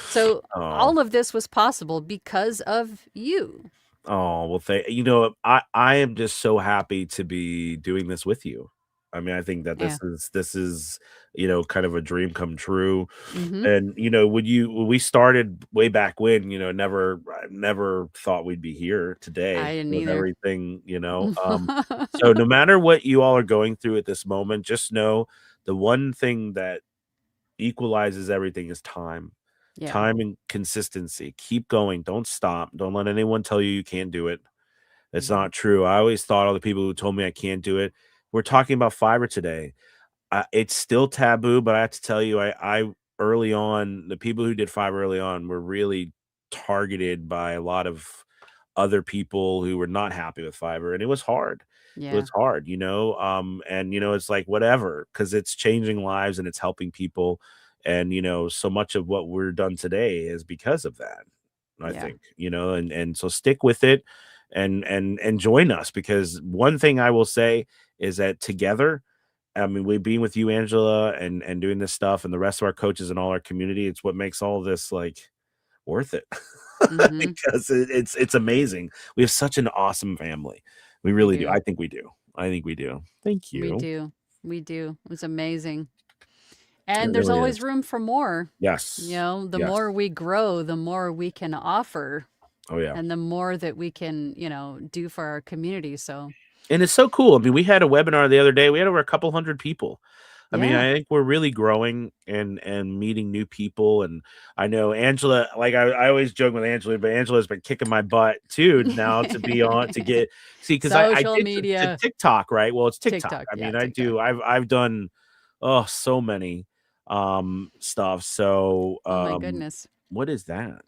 Speaker 2: So all of this was possible because of you.
Speaker 1: Oh, well, I am just so happy to be doing this with you. I mean, I think that this is, you know, kind of a dream come true. And, you know, when we started way back when, you know, never thought we'd be here today.
Speaker 2: I didn't
Speaker 1: with
Speaker 2: either.
Speaker 1: Everything, you know. So no matter what you all are going through at this moment, just know the one thing that equalizes everything is time. Time and consistency. Keep going. Don't stop. Don't let anyone tell you can't do it. It's not true. I always thought all the people who told me I can't do it. We're talking about Fiverr today. It's still taboo, but I have to tell you, I early on, the people who did Fiverr early on were really targeted by a lot of other people who were not happy with Fiverr, and it was hard. It
Speaker 2: Yeah.
Speaker 1: was hard, and it's like whatever, because it's changing lives and it's helping people, and so much of what we're done today is because of that. I
Speaker 2: Yeah.
Speaker 1: think, and so stick with it, and join us, because one thing I will say is that together, I mean, we being with you, Angela, and doing this stuff, and the rest of our coaches and all our community, it's what makes all this like worth it.
Speaker 2: Mm-hmm.
Speaker 1: Because it's amazing. We have such an awesome family. We
Speaker 2: We
Speaker 1: really do.
Speaker 2: do.
Speaker 1: I think we do. I think we do. Thank
Speaker 2: We
Speaker 1: you.
Speaker 2: do. We do. It's amazing.
Speaker 1: It
Speaker 2: And there's
Speaker 1: really
Speaker 2: always
Speaker 1: is.
Speaker 2: room for more.
Speaker 1: Yes.
Speaker 2: The
Speaker 1: Yes.
Speaker 2: more we grow, the more we can offer,
Speaker 1: Oh yeah.
Speaker 2: and the more that we can, do for our community. So,
Speaker 1: And it's so cool. I mean, we had a webinar the other day. We had over a couple hundred people. I mean,
Speaker 2: yeah.
Speaker 1: I think we're really growing and meeting new people. And I know Angela, like I always joke with Angela, but Angela's been kicking my butt too now to be on to get because I
Speaker 2: Social
Speaker 1: did to
Speaker 2: media.
Speaker 1: TikTok, right? Well, it's TikTok.
Speaker 2: TikTok.
Speaker 1: I
Speaker 2: Yeah,
Speaker 1: mean,
Speaker 2: TikTok.
Speaker 1: I've done so many stuff. So
Speaker 2: Oh my goodness.
Speaker 1: what is that?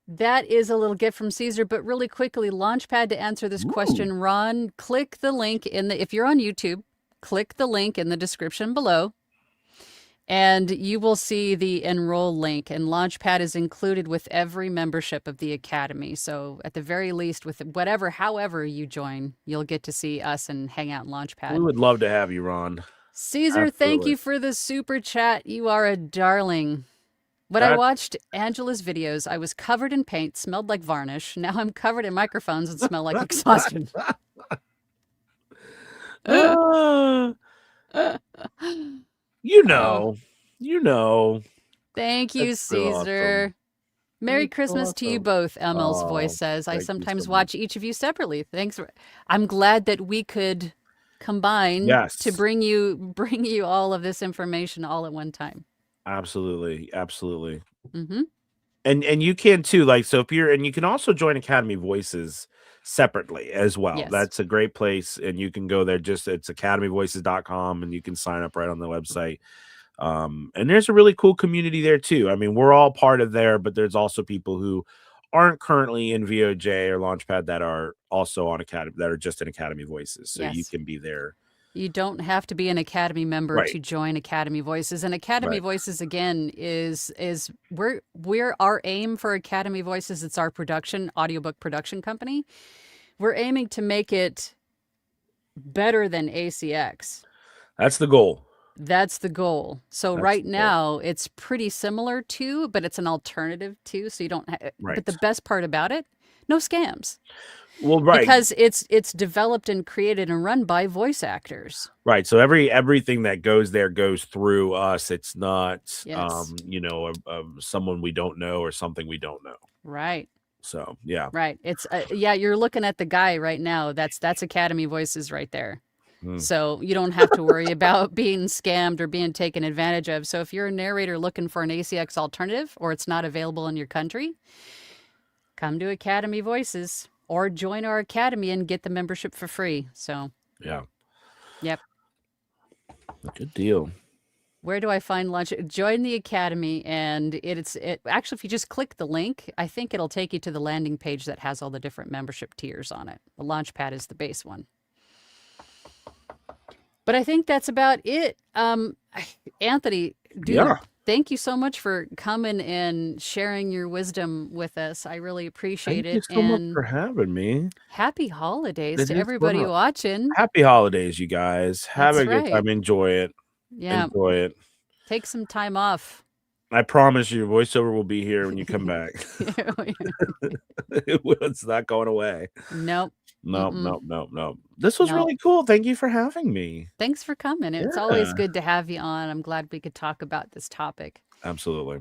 Speaker 2: That is a little gift from Caesar, but really quickly, Launchpad, to answer this
Speaker 1: Ooh.
Speaker 2: question, Ron, click the link if you're on YouTube, click the link in the description below, and you will see the enroll link. And Launchpad is included with every membership of the Academy. So at the very least, with however you join, you'll get to see us and hang out in
Speaker 1: We
Speaker 2: Launchpad.
Speaker 1: would love to have you, Ron.
Speaker 2: Caesar, thank
Speaker 1: Absolutely.
Speaker 2: you for the super chat. You are a darling. When I
Speaker 1: That
Speaker 2: watched Angela's videos, I was covered in paint, smelled like varnish. Now I'm covered in microphones and smell like exhaustion.
Speaker 1: uh,
Speaker 2: Oh,
Speaker 1: you know.
Speaker 2: thank you,
Speaker 1: That's so awesome.
Speaker 2: Caesar. Merry
Speaker 1: That's so
Speaker 2: Christmas to you
Speaker 1: awesome.
Speaker 2: both, ML's voice
Speaker 1: Oh,
Speaker 2: says. I
Speaker 1: thank you so
Speaker 2: sometimes
Speaker 1: much.
Speaker 2: watch each of you separately. Thanks. I'm glad that we could combine to
Speaker 1: Yes,
Speaker 2: bring you all of this information all at one time.
Speaker 1: absolutely, absolutely.
Speaker 2: Mm-hmm.
Speaker 1: And you can too, like, so if you're and you can also join Academy Voices separately as well.
Speaker 2: Yes.
Speaker 1: That's a great place, and you can go there, it's academyvoices.com, and you can sign up right on the website. And there's a really cool community there too. I mean, we're all part of there, but there's also people who aren't currently in VOJ or Launchpad that are also on Academy, that are just in Academy Voices. So you
Speaker 2: Yes.
Speaker 1: can be there.
Speaker 2: You don't have to be an Academy member
Speaker 1: Right.
Speaker 2: to join Academy Voices. And Academy
Speaker 1: Right.
Speaker 2: Voices, again, is we're our aim for Academy Voices. It's our audiobook production company. We're aiming to make it better than ACX.
Speaker 1: That's the goal.
Speaker 2: That's the goal. So
Speaker 1: That's
Speaker 2: right
Speaker 1: the goal.
Speaker 2: now it's pretty similar to, but it's an alternative to. So you don't.
Speaker 1: Right.
Speaker 2: But the best part about it, no scams.
Speaker 1: Well, right.
Speaker 2: Because it's developed and created and run by voice actors.
Speaker 1: Right. So everything that goes there goes through us. It's not,
Speaker 2: Yes.
Speaker 1: someone we don't know or something we don't know.
Speaker 2: Right.
Speaker 1: So yeah.
Speaker 2: Right. It's you're looking at the guy right now. That's Academy Voices right there. So you don't have to worry about being scammed or being taken advantage of. So if you're a narrator looking for an ACX alternative or it's not available in your country, come to Academy Voices or join our academy and get the membership for free. So
Speaker 1: yeah.
Speaker 2: Yep.
Speaker 1: Good deal.
Speaker 2: Where do I find lunch? Join the academy, and actually, if you just click the link, I think it'll take you to the landing page that has all the different membership tiers on it. The Launchpad is the base one. But I think that's about it. Anthony, dude, thank you so much for coming and sharing your wisdom with us. I really appreciate it.
Speaker 1: Thank you so much for having me.
Speaker 2: Happy holidays to everybody watching.
Speaker 1: Happy holidays, you guys. Have a good time. Enjoy it.
Speaker 2: Yeah.
Speaker 1: Enjoy it.
Speaker 2: Take some time off.
Speaker 1: I promise you, voiceover will be here when you come back. It's not going away.
Speaker 2: Nope.
Speaker 1: Nope. This was really cool. Thank you for having me.
Speaker 2: Thanks for coming. It's always good to have you on. I'm glad we could talk about this topic.
Speaker 1: Absolutely.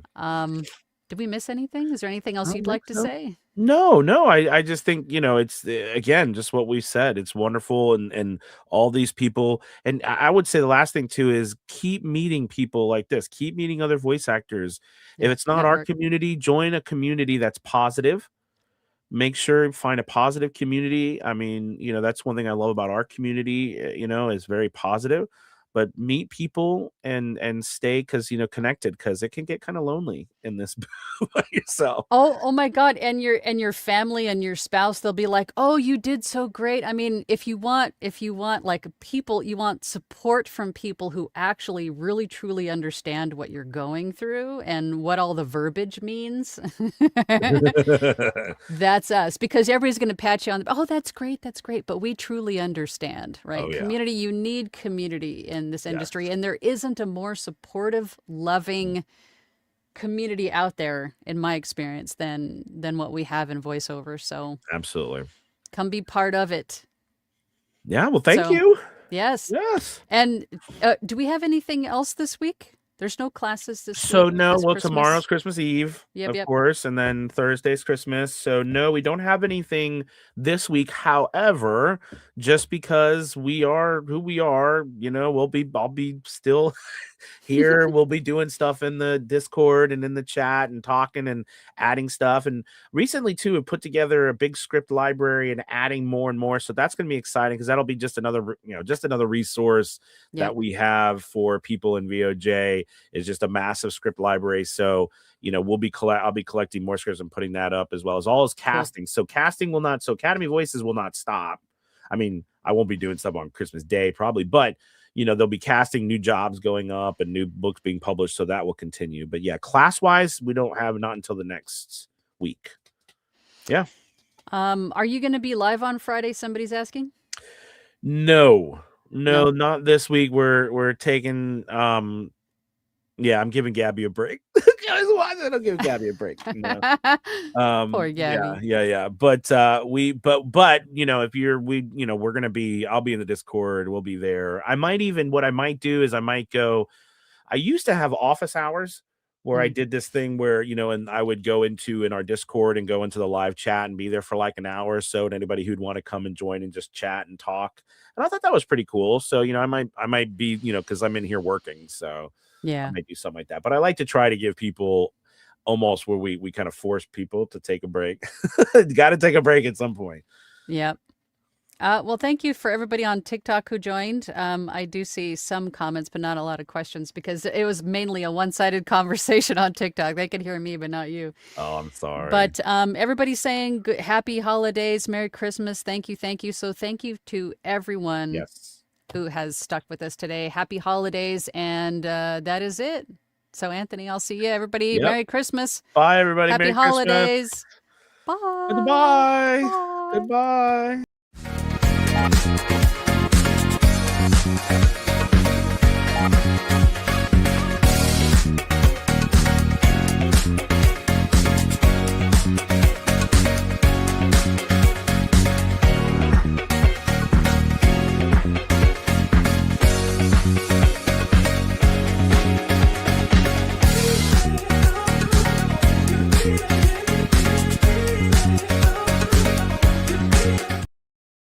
Speaker 2: Did we miss anything? Is there anything else you'd like to say?
Speaker 1: No. I just think, it's again, just what we said. It's wonderful. And all these people. And I would say the last thing too is keep meeting people like this. Keep meeting other voice actors. If it's not our community, join a community that's positive. Make sure find a positive community. I mean, that's one thing I love about our community, is very positive. but meet people and stay, because connected, because it can get kind of lonely in this by yourself.
Speaker 2: Oh my God. And your family and your spouse, they'll be like, oh, you did so great. I mean, if you want like people, you want support from people who actually really truly understand what you're going through and what all the verbiage means. That's us, because everybody's going to pat you on the, oh, that's great. That's great. But we truly understand, right?
Speaker 1: Oh, yeah.
Speaker 2: Community, you need community in this industry.
Speaker 1: Yes.
Speaker 2: And there isn't a more supportive, loving community out there, in my experience, than what we have in voiceover. So
Speaker 1: Absolutely.
Speaker 2: come be part of it.
Speaker 1: Yeah. Well, thank you.
Speaker 2: Yes.
Speaker 1: Yes.
Speaker 2: And do we have anything else this week? There's no classes this
Speaker 1: So
Speaker 2: week.
Speaker 1: no, well,
Speaker 2: Christmas.
Speaker 1: tomorrow's Christmas Eve,
Speaker 2: Yep.
Speaker 1: of course, and then Thursday's Christmas. So no, we don't have anything this week. However, just because we are who we are, I'll be still here. We'll be doing stuff in the Discord and in the chat and talking and adding stuff. And recently too, we put together a big script library and adding more and more. So that's going to be exciting, because that'll be just another resource that we have for people in VOJ. Is just a massive script library. So, I'll be collecting more scripts and putting that up, as well as casting. Cool. So Academy Voices will not stop. I mean, I won't be doing stuff on Christmas Day probably, but they'll be casting, new jobs going up and new books being published. So that will continue. But yeah, class wise, we don't have not until the next week. Yeah.
Speaker 2: Are you going to be live on Friday? Somebody's asking.
Speaker 1: No, not this week. We're taking, yeah, I'm giving Gabby a break. I'll give Gabby a break.
Speaker 2: Poor Gabby.
Speaker 1: Yeah. But if we're gonna be, I'll be in the Discord. We'll be there. What I might do is I might go. I used to have office hours where I did this thing where and I would go in our Discord and go into the live chat and be there for like an hour or so, and anybody who'd want to come and join and just chat and talk. And I thought that was pretty cool. So I might be because I'm in here working. So.
Speaker 2: Yeah,
Speaker 1: I might do something like that. But I like to try to give people almost where we kind of force people to take a break. Got to take a break at some point.
Speaker 2: Yep. Well, thank you for everybody on TikTok who joined. I do see some comments, but not a lot of questions, because it was mainly a one-sided conversation on TikTok. They could hear me, but not you.
Speaker 1: Oh, I'm sorry.
Speaker 2: But everybody's saying happy holidays, Merry Christmas. Thank you. So thank you to everyone.
Speaker 1: Yes.
Speaker 2: Who has stuck with us today. Happy holidays, and that is it. So Anthony, I'll see you, everybody. Yep. Merry Christmas.
Speaker 1: Bye, everybody.
Speaker 2: Happy
Speaker 1: Merry
Speaker 2: holidays.
Speaker 1: Christmas.
Speaker 2: Bye.
Speaker 1: Goodbye.
Speaker 2: Bye.
Speaker 1: Goodbye.